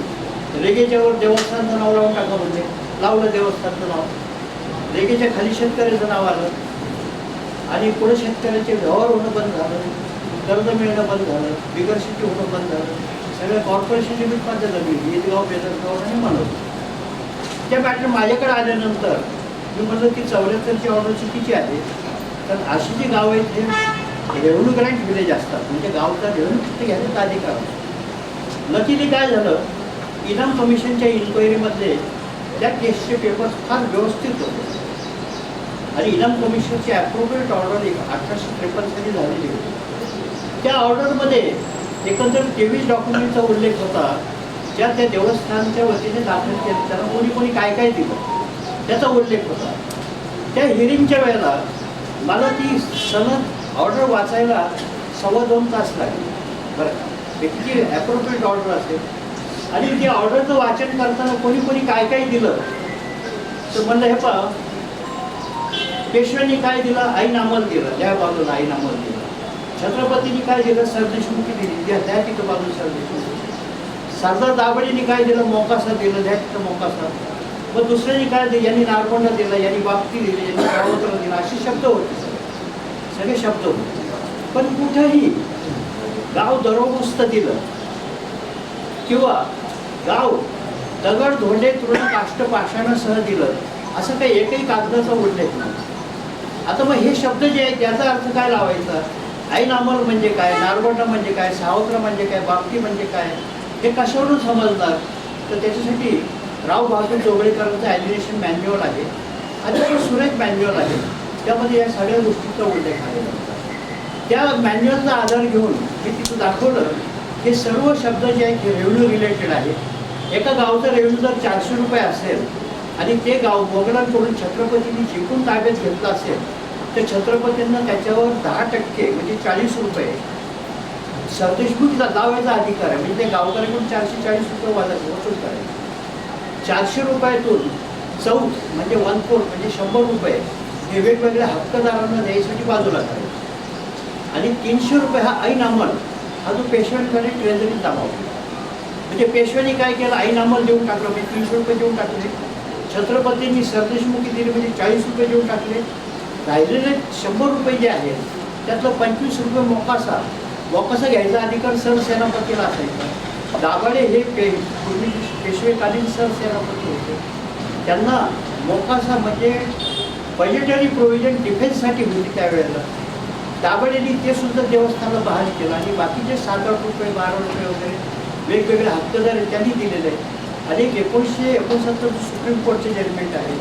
रेगेच्यावर देवस्थानचं नाव लावून टाका म्हणजे लावलं देवस्थानचं नाव. रेगेच्या खाली शेतकऱ्याचं नाव आलं आणि पुढे शेतकऱ्याचे व्यवहार होणं बंद झालं, कर्ज मिळणं बंद झालं, बिगर शेती होणं बंद झालं. सगळ्या कॉर्पोरेशन लिमिटमध्ये जमीन ईदगाव, बेदरगाव आणि मनोर. त्या मॅटर माझ्याकडे आल्यानंतर मी म्हटलं की 74ची ऑर्डर चुकीची आहे. तर अशी जी गावं आहेत हे रेव्हेन्यू ग्रँट व्हिलेज असतात, म्हणजे गावचा रेव्हेन्यू फक्त घ्यायचा अधिकार असतो. लकीली काय झालं, इनाम कमिशनच्या इन्क्वायरीमध्ये त्या केसचे पेपर्स फार व्यवस्थित होते आणि इनाम कमिशनची ॲप्रोप्रिएट ऑर्डर 1853 साली झालेली होती. त्या ऑर्डरमध्ये एकंदर 23 डॉक्युमेंटचा उल्लेख होता, ज्या त्या देवस्थानच्या वतीने दाखल केलं, त्याला कोणी कोणी काय काय दिलं त्याचा उल्लेख होता. त्या हिअरिंगच्या वेळेला मला ती सनद ऑर्डर वाचायला 2.25 तास लागले. बरं का, किती ॲप्रोप्रिएट ऑर्डर असेल. आणि ती ऑर्डरचं वाचन करताना कोणी कोणी काय काय दिलं तर म्हणलं, हे पहा, पेशव्यांनी काय दिलं, आईनामल दिलं, त्या बाजूला आईनामल दिलं. छत्रपतींनी काय दिलं, सरदेशमुखी दिली, त्या तिथं बाजूला सरदेशमुखी. सरदार दाभाडेंनी काय दिलं, मोकासा दिलं, त्या तिथं मोकासा. मग दुसऱ्यांनी काय दिलं, यांनी नारकोंडा दिला, यांनी बाप्ती दिली, यांनी सावत्र दिला, असे शब्द होते. सगळे शब्द होते. पण कुठेही गाव दरोबस्त दिलं किंवा गाव दगड धोंडे तृण काष्ट पाषाणासह दिलं असं काही एकही कागदाचा उल्लेख नाही. आता मग हे शब्द जे आहेत त्याचा अर्थ काय लावायचा, आईनामल म्हणजे काय, नारगोंडा म्हणजे काय, सावत्र म्हणजे काय, बाप्ती म्हणजे काय, हे कशावरून समजणार. तर त्याच्यासाठी राव बहादूर जोगळेकरांचं ॲज्युकेशन मॅन्युअल आहे, अतिशय सुरेख मॅन्युअल आहे. त्यामध्ये या सगळ्या गोष्टींचा उल्लेख आलेला होता. त्या मॅन्युअलचा आधार घेऊन मी तिथं दाखवलं हे सर्व शब्द जे आहेत हे रेव्हेन्यू रिलेटेड आहे. एका गावचं रेव्हेन्यू जर 400 रुपये असेल आणि ते गाव मोगलांकडून छत्रपतींनी जिंकून ताब्यात घेतलं असेल तर छत्रपतींना त्याच्यावर 10% म्हणजे 40 रुपये सरदेशमुखीचा लावायचा अधिकार आहे. म्हणजे ते गावकऱ्याकडून 440 रुपये वसूल करायचे. 400 रुपयातून चौथ म्हणजे 1/4 म्हणजे 100 रुपये हे वेगवेगळ्या हक्कदारांना द्यायसाठी बाजूला करायचे. आणि 300 रुपये हा ऐनामल हा जो पेशव्यांकडे ट्रेझरीत जमावला. म्हणजे पेशव्यांनी काय केलं, ऐनामल देऊन टाकलं, म्हणजे 300 रुपये देऊन टाकले. छत्रपतींनी सरदेशमुखी दिली म्हणजे 40 रुपये देऊन टाकले. राहिलेले 100 रुपये जे आहेत त्यातलं 25 रुपये मोकासा घ्यायचा अधिकार सरसेनापतीला असायचा. दाभाडे हे पूर्वी पेशवेकालीन सरसेनापती होते. त्यांना मोकासा म्हणजे बजेटरी प्रोव्हिजन डिफेन्ससाठी होती त्यावेळेला. दाभाडेंनी ते सुद्धा देवस्थानाला बहाल केलं आणि बाकीचे 7-8 रुपये 12 रुपये वगैरे वेगवेगळे हक्कदार त्यांनी दिलेले आहेत. आणि 1969 सुप्रीम कोर्टचे जजमेंट आहे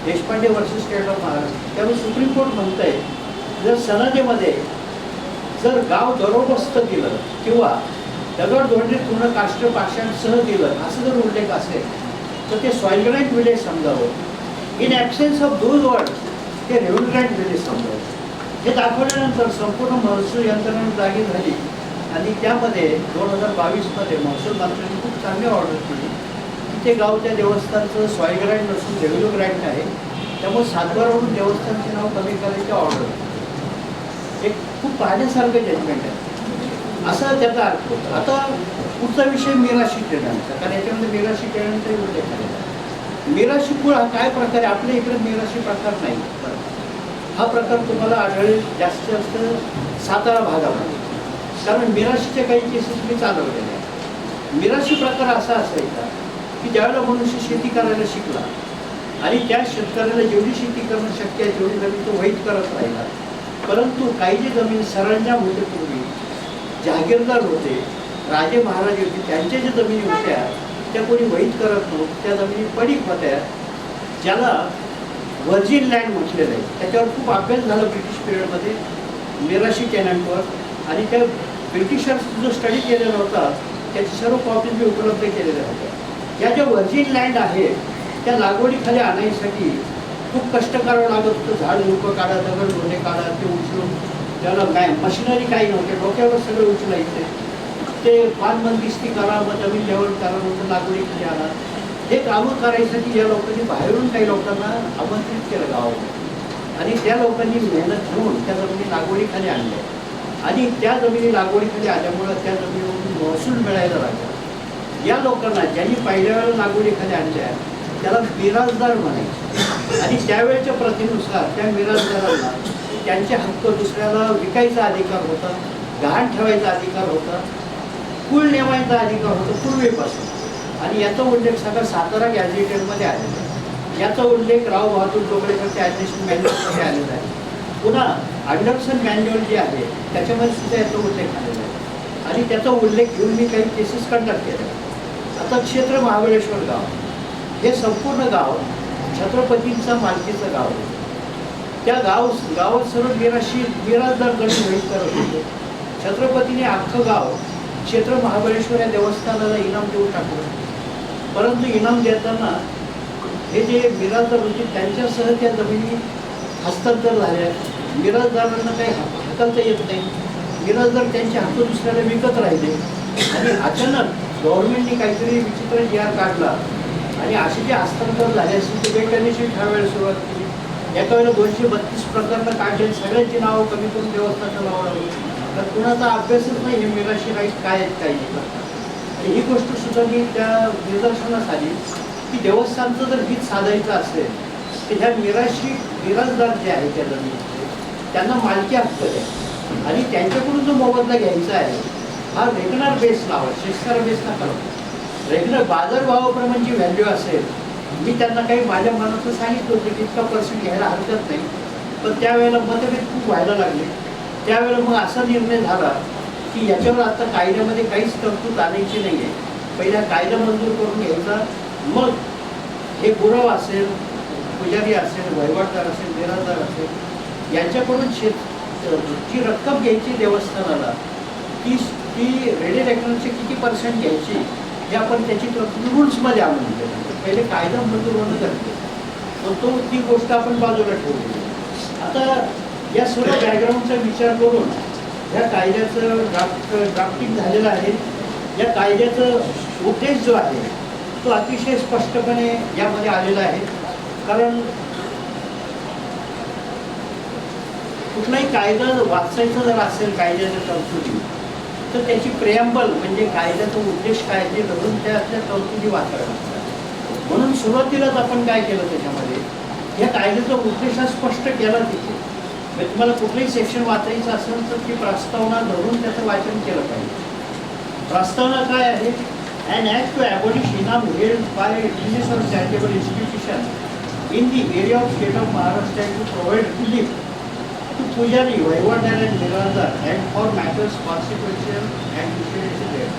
Deshpande versus state of Maharashtra. त्यामुळे सुप्रीम कोर्ट म्हणत आहे जर सनदेमध्ये जर गाव दरोबस्त दिलं किंवा दगड धोंडे तृण काष्ट पाषाणसह दिलं असं जर उल्लेख असेल तर ते सॉईल ग्रँट विलेज समजावं. In absence of those words ते रेव्हेन्यू ग्रँट विलेज समजावं. हे दाखवल्यानंतर संपूर्ण महसूल यंत्रणा जागी झाली आणि त्यामध्ये 2022मध्ये महसूल मंत्र्यांनी खूप चांगली ऑर्डर केली की ते गाव त्या देवस्थानचं सॉईल ग्रँट नसून रेव्हेन्यू ग्रँट आहे. त्यामुळे सातबारावरून देवस्थानचे नाव कमी करायची ऑर्डर. एक खूप पाहण्यासारखं जजमेंट आहे असा त्याचा अर्थ होता. आता पुढचा विषय मिराशी ट्रेडांचा, कारण याच्यामध्ये मिराशी ट्रेडांचाही उल्लेख आहे. मिराशी कुळ हा काय प्रकार आहे, आपल्या इकडे मिराशी प्रकार नाही. हा प्रकार तुम्हाला आढळेल जास्तीत जास्त सातारा भागामध्ये, कारण मिराशीच्या काही केसेस मी चालवलेल्या आहेत. मिराशी प्रकार असा असायचा की ज्यावेळेला मनुष्य शेती करायला शिकला आणि त्या शेतकऱ्याला जेवढी शेती करणं शक्य आहे तेवढी जमीन तो वैध करत राहिला. परंतु काही जी जमीन सरंजाम होते, पूर्वी जहागीरदार होते, राजे महाराजे होते, त्यांच्या ज्या जमिनी होत्या त्या कोणी वैध करत नव्हतं. त्या जमिनी पडीक होत्या, ज्याला व्हर्जिन लँड म्हटलेलं आहे. त्याच्यावर खूप अभ्यास झाला ब्रिटिश पिरियडमध्ये मिराशी टेनंटवर. आणि त्या ब्रिटिशर्स जो स्टडी केलेला होता त्याची सर्व कॉपीज मी उपलब्ध केलेल्या होत्या. या ज्या व्हर्जिन लँड आहे त्या लागवडीखाली आणण्यासाठी खूप कष्ट करावं लागत होतं. झाड झुडपं काढा, दगड धोंडे काढा, ते उचलून त्याला मशिनरी काही नव्हते, डोक्यावर सगळे उचलायचे. ते बांधबंदिस्ती करा, मग जमीन लेवल करा, मग लागवडीखाली आणा. हे कामं करायसाठी या लोकांनी बाहेरून काही लोकांना आमंत्रित केलं गावामध्ये आणि त्या लोकांनी मेहनत घेऊन त्या जमिनी लागवडीखाली आणल्या. आणि त्या जमिनी लागवडीखाली आल्यामुळं त्या जमिनीवरून महसूल मिळायला लागला. या लोकांना ज्यांनी पहिल्या वेळेला लागवडीखाली आणल्या त्याला मिराजदार म्हणायचे. आणि त्यावेळेच्या प्रथेनुसार त्या मिराजदारांना त्यांचे हक्क दुसऱ्याला विकायचा अधिकार होता, गहाण ठेवायचा अधिकार होता, कुळ नेमायचा अधिकार होता पूर्वीपासून. आणि याचा उल्लेख सगळा सातारा गॅझेटेडमध्ये आलेला आहे. याचा उल्लेख राव बहादूर जोगळेकरच्या ॲडमिशन मॅन्युअलमध्ये आलेला आहे. पुन्हा अँडरसन मॅन्युअल जे आहे त्याच्यामध्ये सुद्धा याचा उल्लेख आलेला आहे. आणि त्याचा उल्लेख घेऊन मी काही केसेस कंडक्ट केल्या. आता क्षेत्र महाबळेश्वर गाव हे संपूर्ण गाव छत्रपतींचा मालकीचं गाव आहे. त्या गावात सर्व मिराजदार गणी वैध करत होते. छत्रपतीने अख्खं गाव क्षेत्र महाबळेश्वर या देवस्थानाला इनाम देऊन टाकलं. परंतु इनाम देताना हे जे मिराजदार होते त्यांच्यासह त्या जमिनी हस्तांतर झाल्या. मिराजदारांना काही हाताळता येत नाही. मिराजदार त्यांचे हक्क दुसऱ्याला विकत राहिले आणि अचानक गव्हर्नमेंटने काहीतरी विचित्र जी आर काढला आणि असे जे हस्तांतर झाले असेल ते बेटण्याची ठरावायला सुरुवात केली. एका वेळेला 232 प्रकरणं काढले, सगळ्यांची नावं कमी करून देवस्थानाचं नाव लावलं. तर कुणाचा अभ्यासच नाही हे मिराशी राईट काय आहेत काय नाही करतात. आणि ही गोष्ट सुद्धा मी त्या निदर्शनास आली की देवस्थानचं जर हित साधायचं असेल तर ह्या मिराजदार जे आहे त्या जमिनीचे त्यांना मालकी हक्क द्या आणि त्यांच्याकडून जो मोबदला घ्यायचा आहे हा रेग्युलर बेस लावा, शेतकरी बेस नका लावा. रेग्युलर बाजारभावाप्रमाणे जी व्हॅल्यू असेल, मी त्यांना काही माझ्या मनाचं सांगितलं होतं की इतका पर्सेंट घ्यायला हरकत नाही. पण त्यावेळेला मतभेद खूप व्हायला लागले. त्यावेळेला मग असा निर्णय झाला की याच्यावर आता कायद्यामध्ये काहीच तरतूद आणायची नाही आहे. पहिला कायदा मंजूर करून घ्यायचा, मग हे गुरव असेल, पुजारी असेल, वहिवाटदार असेल, मिराजदार असेल यांच्याकडून जी रक्कम घ्यायची देवस्थानाला ती रेडी रेकॉर्डचे किती पर्सेंट घ्यायची हे आपण त्याची तरतूद रूल्समध्ये आणून दिलं. पहिले कायदा मंजूर होणं गरजेचं, पण ती गोष्ट आपण बाजूला ठेवली. आता या सर्व बॅकग्राऊंडचा विचार करून ह्या कायद्याचं ड्राफ्टिंग झालेलं आहे. या कायद्याचा उद्देश जो आहे तो अतिशय स्पष्टपणे यामध्ये आलेला आहे. कारण कुठलाही कायदा वाचायचा जर असेल कायद्याच्या तरतुदी तर त्याची प्रेअम्बल म्हणजे कायद्याचा उद्देश काय ते धरून त्यातल्या तरतुदी वाचाव्या लागतात. म्हणून सुरुवातीलाच आपण काय केलं त्याच्यामध्ये या कायद्याचा उद्देश हा स्पष्ट केला तिथे. म्हणजे तुम्हाला कुठलंही सेक्शन वाचायचं असेल तर ती प्रस्तावना धरून त्याचं वाचन केलं पाहिजे. प्रस्तावना काय आहे? An act to abolish inam held by religious or charitable institution in the area of state of Maharashtra to provide relief to pujari, वहिवाटदार and Mirajdar and for matters consequential and judicial.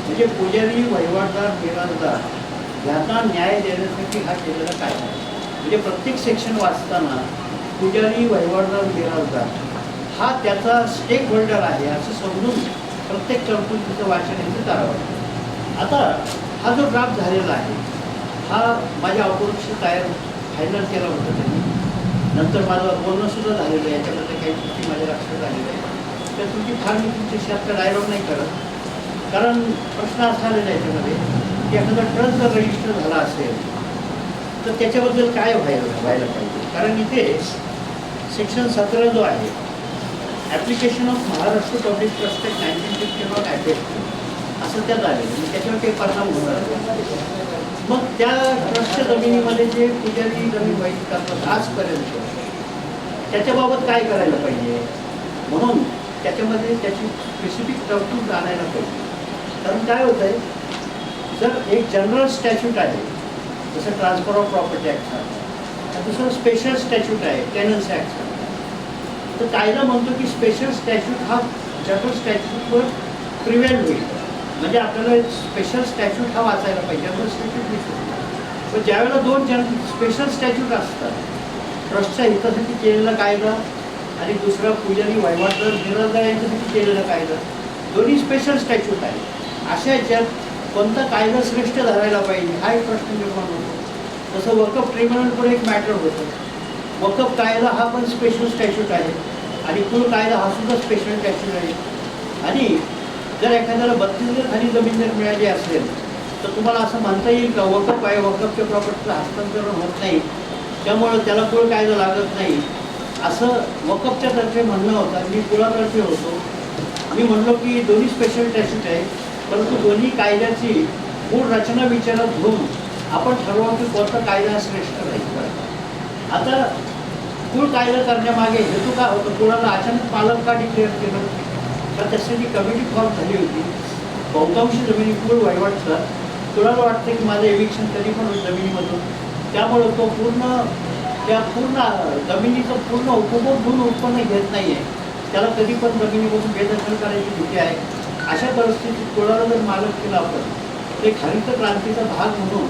म्हणजे पुजारी, वहिवाटदार, मिराजदार यांना न्याय देण्यासाठी हा केलेला कायदा आहे. म्हणजे प्रत्येक सेक्शन वाचताना पुजारी, वहिवाटदार, मिराजदार हा त्याचा स्टेक होल्डर आहे असं समजून प्रत्येक तरतुदीचं वाचन यांचं करावं. आता हा जो ड्राफ्ट झालेला आहे हा माझ्या अपरोक्ष तयार फायनल केला होता त्यांनी. नंतर माझं बोलणंसुद्धा झालेलं आहे, याच्यामध्ये काही त्रुटी माझ्या लक्षात आलेल्या आहे. त्या त्रुटी फार मी तुमच्याशी आता डायलॉग नाही करत, कारण प्रश्न असा आलेला आहे याच्यामध्ये की एखादा ट्रस्ट जर रजिस्टर झाला असेल तर त्याच्याबद्दल काय व्हायला पाहिजे. कारण इथे सेक्शन 17 जो आहे application of Maharashtra public trust act 1951 act असं त्यात आलेलं, त्याच्यावर काही परिणाम होणार. मग त्या ट्रस्टच्या जमिनीमध्ये जे पुजारी जमीन वाईट करतात आजपर्यंत त्याच्याबाबत काय करायला पाहिजे, म्हणून त्याच्यामध्ये त्याची स्पेसिफिक तरतूद आणायला पाहिजे. कारण काय होतं आहे, जर एक जनरल स्टॅच्यूट आहे जसं ट्रान्सफर ऑफ प्रॉपर्टी ॲक्टचा, दुसरं स्पेशल स्टॅच्यूट आहे टेनन्स ॲक्टचा, तर कायदा म्हणतो की स्पेशल स्टॅच्यूट हा जनरल स्टॅच्यूटवर प्रिव्हेंट होईल. म्हणजे आपल्याला स्पेशल स्टॅच्यूट हा वाचायला पाहिजे. जनरल स्टॅच्यूट दिसतो, पण ज्यावेळेला दोन स्पेशल स्टॅच्यूट असतात, ट्रस्टच्या हितासाठी केलेला कायदा आणि दुसरा पुजारी, वहिवाटदार, मिराजदार यांच्यासाठी केलेला कायदा, दोन्ही स्पेशल स्टॅच्यूट आहे. अशा याच्यात कोणता कायदा श्रेष्ठ धरायला पाहिजे हा एक प्रश्न निर्माण होतो. तसं वकफ ट्रिब्युनलकडे एक मॅटर होतं. वकफ कायदा हा पण स्पेशल स्टॅच्यूट आहे आणि कुल कायदा हा सुद्धा स्पेशल स्टॅच्यूट आहे. आणि जर एखाद्याला 32 खाली जमीन जर मिळाली असेल तर तुम्हाला असं म्हणता येईल का वकफ आहे, वकफच्या प्रॉपर्टीचं हस्तांतरण होत नाही त्यामुळं त्याला कुळ कायदा लागत नाही असं वकफच्या तर्फे म्हणणं होतं. मी कुळातर्फे होतो. मी म्हणलो की दोन्ही स्पेशल स्टॅच्यूट आहे, परंतु दोन्ही कायद्याची मूळ रचना विचारात घेऊन आपण ठरवा की कोणता कायदा श्रेष्ठ राहील. आता कुळ कायदा करण्यामागे हेतू काय होतं, कुळाला अचानक पालक का डिक्लेअर केलं, तर त्यासाठी कमिटी फॉर्म झाली होती. बहुतांशी जमिनी कुळ वहिवाटतात, कुणाला वाटतं की माझं एविक्शन कधी पण होतं जमिनीमधून, त्यामुळं तो त्या पूर्ण जमिनीचं पूर्ण उपभोग घेऊन उत्पन्न घेत नाही आहे, त्याला कधी पण जमिनीमधून बेदखल करायची भीती आहे. अशा परिस्थितीत कुणाला जर मालक केला आपण ते हरित क्रांतीचा भाग म्हणून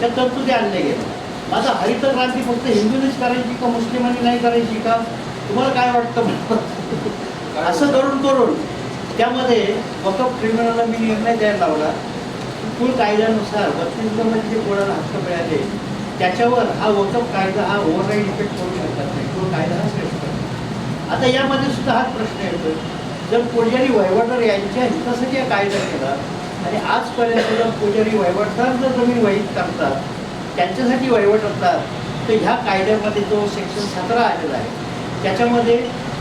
त्या तरतुदी आणल्या गेल्या. माझा हरित क्रांती फक्त हिंदूंनीच करायची का मुस्लिमांनी नाही करायची का, तुम्हाला काय वाटतं? असं करून त्यामध्ये वकफ ट्रिब्युनलला मी निर्णय द्यायला लावला की कुल कायद्यानुसार 32 मध्ये जे कोणाला हक्क मिळाले त्याच्यावर हा वकफ कायदा हा ओव्हरराईड इफेक्ट करू शकत नाही. तो कायदा हा श्रेष्ठ आहे. आता यामध्ये सुद्धा हाच प्रश्न येतो, जर पुजारी वहिवाटदार यांच्या हितासाठी हा कायदा केला आणि आजपर्यंत जर पुजारी वहिवाटदार जर जमीन वहीत करतात त्यांच्यासाठी वहिवाट होतात, तर ह्या कायद्यामध्ये जो सेक्शन 17 आलेला आहे त्याच्यामध्ये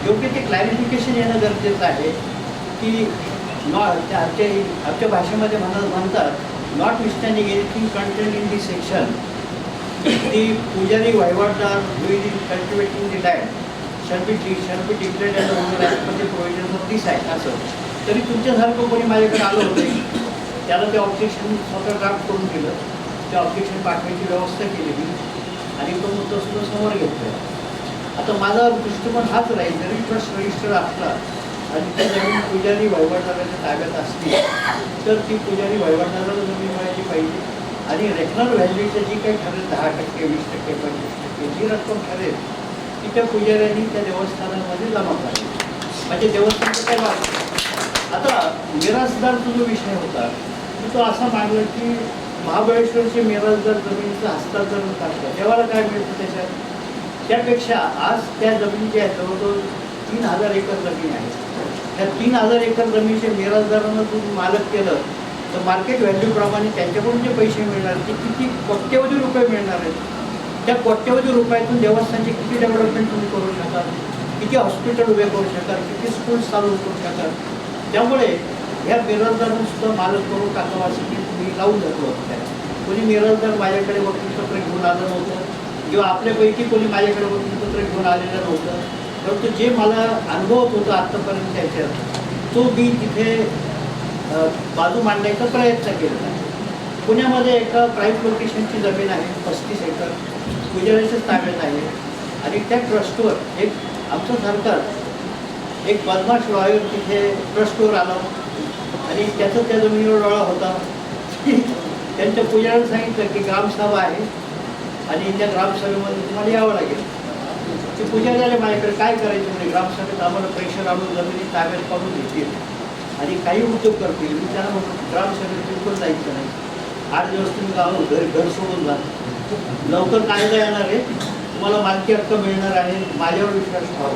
योग्य ते क्लॅरिफिकेशन येणं गरजेचं आहे की आमच्या भाषेमध्ये म्हणतात notwithstanding anything contained in the section the pujari vahivatdar who is in cultivating the land shall be declared as owner as per the provisions of this act. असं तरी तुमच्यासारखं कोणी माझ्याकडे आलं होतं त्याला ते ऑब्जेक्शन स्वतः ड्राफ्ट करून दिलं, ते ऑब्जेक्शन पाठवायची व्यवस्था केली मी आणि तो मुद्दा सुद्धा समोर घेतला. आता माझा दृष्टिकोन हाच राहील, जरी ट्रस्ट रजिस्टर असला आणि ती जमीन पुजारी वहिवाटदाराच्या ताब्यात असली तर ती पुजारी वहिवाटदाराला जमीन मिळायची पाहिजे आणि रेशनल व्हॅल्यूचं जी काही ठरेल 10%, 20%, 25% जी रक्कम ठरेल ती त्या पुजाऱ्यांनी त्या देवस्थानामध्ये जमा करावी. म्हणजे देवस्थानाचं काय वाटतं. आता मिरासदारचा जो विषय होता तो असा मांडला की महाबळेश्वरचे मिरासदार जमिनीचं हस्तांतरण करतात देवाला काय मिळतं त्याच्यात. त्यापेक्षा आज त्या जमिनीच्या जवळजवळ 3000 एकर जमीन आहे. त्या 3000 एकर जमिनीच्या मिरासदारांना तुम्ही मालक केलं तर मार्केट व्हॅल्यूप्रमाणे त्यांच्याकडून जे पैसे मिळणार ते किती कोट्यवधी रुपये मिळणार आहेत. त्या कोट्यवधी रुपयातून देवस्थानचे किती डेव्हलपमेंट तुम्ही करू शकाल, किती हॉस्पिटल उभे करू शकाल, किती स्कूल्स चालू करू शकाल. त्यामुळे ह्या मिरासदारांना सुद्धा मालक करून टाकावासाठी तुम्ही लावून जातो. कोणी मिरासदार माझ्याकडे वकीलपत्र घेऊन आलं नव्हतं किंवा आपल्यापैकी कोणी माझ्याकडे वकीलपत्र घेऊन आलेलं नव्हतं, परंतु जे मला अनुभवत होतं आत्तापर्यंत याच्यात तो मी तिथे बाजू मांडण्याचा प्रयत्न केला. पुण्यामध्ये एका प्राईव्हेट लोकेशनची जमीन आहे 35 एकर पुजाऱ्याच्याच ताब्यात आहे आणि त्या ट्रस्टवर एक आमचं सरकार एक बदमाश लॉयर तिथे ट्रस्टवर आला आणि त्याचा त्या जमिनीवर डोळा होता. त्यांच्या पुजाऱ्याला सांगितलं की ग्रामसभा आहे आणि त्या ग्रामसभेमध्ये तुम्हाला यावं लागेल. ते पुजारी आले माझ्याकडे, काय करायचं म्हणजे ग्रामसभेत आम्हाला प्रेशर आणून जमिनी ताब्यात काढून घेतील आणि काही उद्योग करतील. मी त्यांना म्हणतो ग्रामसभेत बिलकुल जायचं नाही, 8 दिवस तुम्ही घर सोडून जा, लवकर कायदा येणार आहे, तुम्हाला मालकी हक्क मिळणार आहे, माझ्यावर विश्वास ठेवा.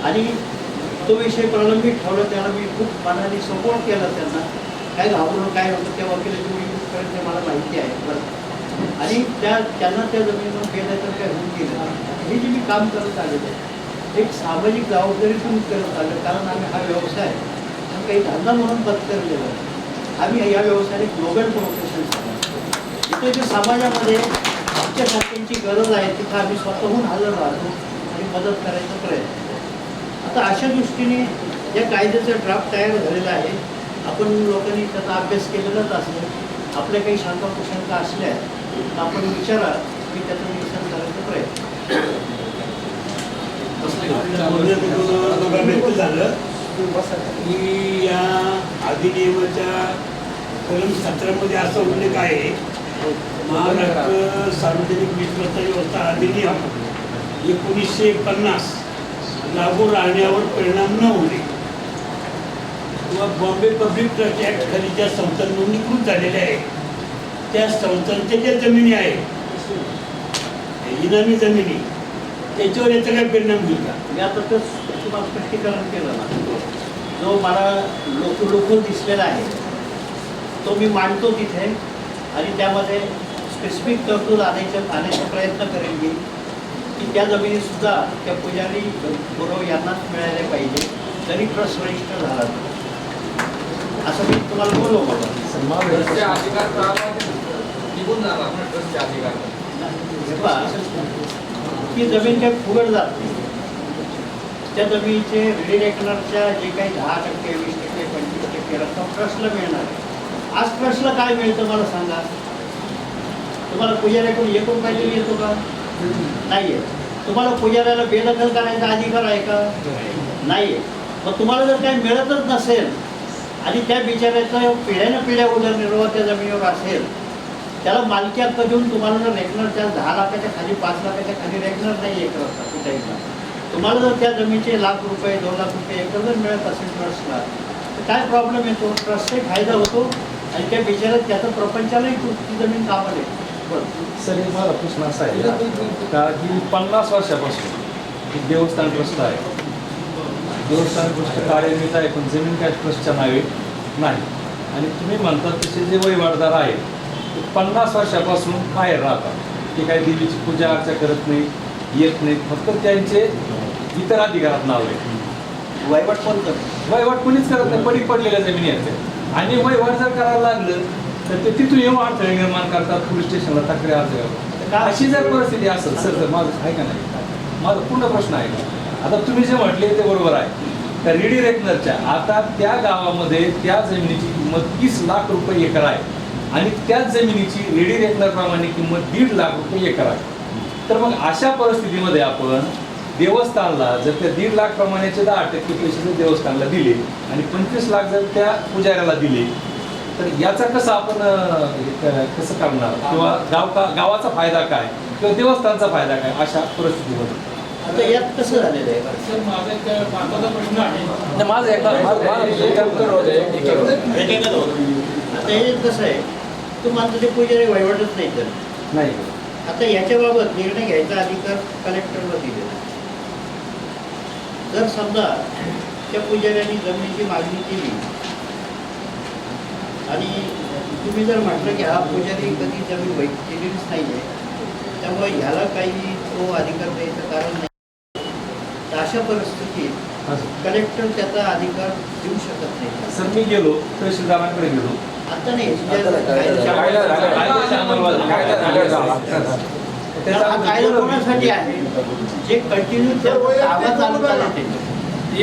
आणि तो विषय प्रलंबित ठेवला. त्याला मी खूप मनाने सपोर्ट केला त्यांना. काय घाबरून काय होतं त्या वकिलाची पर्यंत मला माहिती आहे बरं. आणि त्यांना त्या जमिनीवर गेलं तर काय होऊन गेलं. हे जे मी काम करत आलेलं आहे एक सामाजिक जबाबदारीतून करत आलं, कारण आम्ही हा व्यवसाय काही धंदा म्हणून पत्करलेला. आम्ही या व्यवसायाने ग्लोबल प्रोफेशन समजतो. इथे जे समाजामध्ये आमच्यासारख्यांची गरज आहे तिथं आम्ही स्वतःहून हजर राहतो आणि मदत करायचा प्रयत्न. आता अशा दृष्टीने या कायद्याचा ड्राफ्ट तयार झालेला आहे. आपण लोकांनी त्याचा अभ्यास केलेलाच असेल. आपल्या काही शंका कुशंका असल्या तर आपण विचारा, मी त्याचं निरसन करायचा प्रयत्न. झालं की या अधिनियमाच्या कलम 17 असं उल्लेख आहे, महाराष्ट्र सार्वजनिक वीज प्रसारण व्यवस्था अधिनियम 1950 लागू राहण्यावर परिणाम न होणे किंवा बॉम्बे पब्लिक ट्रस्ट ॲक्ट खाली ज्या संस्था नोंदणीकृत झालेल्या आहेत त्या संस्थांच्या ज्या जमिनी आहेत इनामी जमिनी त्याच्यावर याचा काय परिणाम होईल का. मी आता तर तुम्हाला स्पष्टीकरण केलं ना, जो मला लोकल दिसलेला आहे तो मी मांडतो तिथे आणि त्यामध्ये स्पेसिफिक तरतूद आणायचा प्रयत्न करेन मी की त्या जमिनीसुद्धा त्या पुजारी गुरव यांनाच मिळायला पाहिजे जरी ट्रस्ट रजिस्टर झाला असं मी तुम्हाला बोललो. मला अधिकार निघून जाणार ना ट्रस्टचे अधिकार. ती जमीन काही फुगड जात नाही. त्या जमिनीचे रिडिरेक्टरच्या जे काही 10%, 20%, 25% रक्कम ट्रस्टला मिळणार आहे. आज ट्रस्टला काय मिळतं मला सांगा. तुम्हाला पुजाऱ्याकडून 1 रुपया तरी येतो का. नाही आहे. तुम्हाला पुजाऱ्याला बेदखल करायचा अधिकार आहे का. नाही आहे. मग तुम्हाला जर काही मिळतच नसेल आणि त्या बिचाऱ्याचा पिढ्यानं पिढ्या उदरनिर्वाह त्या जमिनीवर असेल, त्याला मालकी हक्क देऊन तुम्हाला जर रेकनर त्या 10 लाखाच्या खाली 5 लाखाच्या खाली रेकनर नाही एकरचा कुठेही तुम्हाला जर त्या जमिनीचे लाख रुपये 2 लाख रुपये एकर जर मिळत असेल ट्रस्टला तर काय प्रॉब्लेम येतो? ट्रस्टचाही फायदा होतो आणि त्या बिचारात त्याचं प्रपंचालाही ती जमीन कामाला येते. बरं. सर हे माझा प्रश्न असा आहे का की 50 वर्षापासून एक देवस्थान ट्रस्ट आहे. देवस्थान ट्रस्ट कार्यान्वित आहे पण जमीन काय ट्रस्टच्या नावे नाही. आणि तुम्ही म्हणतात तसे जे वहिवाटदार आहेत ते 50 वर्षापासून बाहेर राहतात. ते काही देवीची पूजा अर्चा करत नाही, येत नाहीत, फक्त त्यांचे इतर अधिकारात नाव आहे. वहिवाट कोण करतो? वहिवाट कोणीच करत नाही, पडी पडलेल्या जमिनी आहेत. आणि वहिवाट जर करायला लागलं तर ते तिथून येऊन अडथळे निर्माण करतात, पोलीस स्टेशनला तक्रारी अर्ज करतात. अशी जर परिस्थिती असेल सर, तर माझं आहे का नाही, माझा पूर्ण प्रश्न आहे का? आता तुम्ही जे म्हटले ते बरोबर आहे. त्या रेडी रेकनरच्या आता त्या गावामध्ये त्या जमिनीची किंमत 30 लाख रुपये एकर आहे आणि त्याच जमिनीची रेडी रेकनरप्रमाणे किंमत 1.5 लाख रुपये एकर आहे. तर मग अशा परिस्थितीमध्ये आपण देवस्थानला जर त्या 1.5 लाख प्रमाणाचे 10% पैसे जर देवस्थानला दिले आणि 25 लाख जर त्या पुजाऱ्याला दिले तर याचा कसं आपण कसं करणार किंवा गावाचा फायदा काय किंवा देवस्थानचा फायदा काय अशा परिस्थितीमध्ये? आता यात कसं झालेलं आहे? सर माझा एक महत्त्वाचा प्रश्न आहे. माझं आता हे कसं आहे, तुम्हाला ते पुजारी वहिवाटच नाही तर नाही. आता याच्याबाबत निर्णय घ्यायचा अधिकार कलेक्टरला दिलेला. जर समजा त्या पुजाऱ्यांनी जमिनीची मागणी केली आणि तुम्ही जर म्हटलं की हा पुजारी कधी जमीन वैध केलेलीच नाही आहे त्यामुळे ह्याला काही तो अधिकार द्यायचं कारण नाही, तर अशा परिस्थितीत कलेक्टर त्याचा अधिकार देऊ शकत नाही. सर मी गेलो तहसीलदारांकडे गेलो, आता नाही हा कायदा कोणासाठी आहे? जे कंटिन्यू आवाज चालू झाले.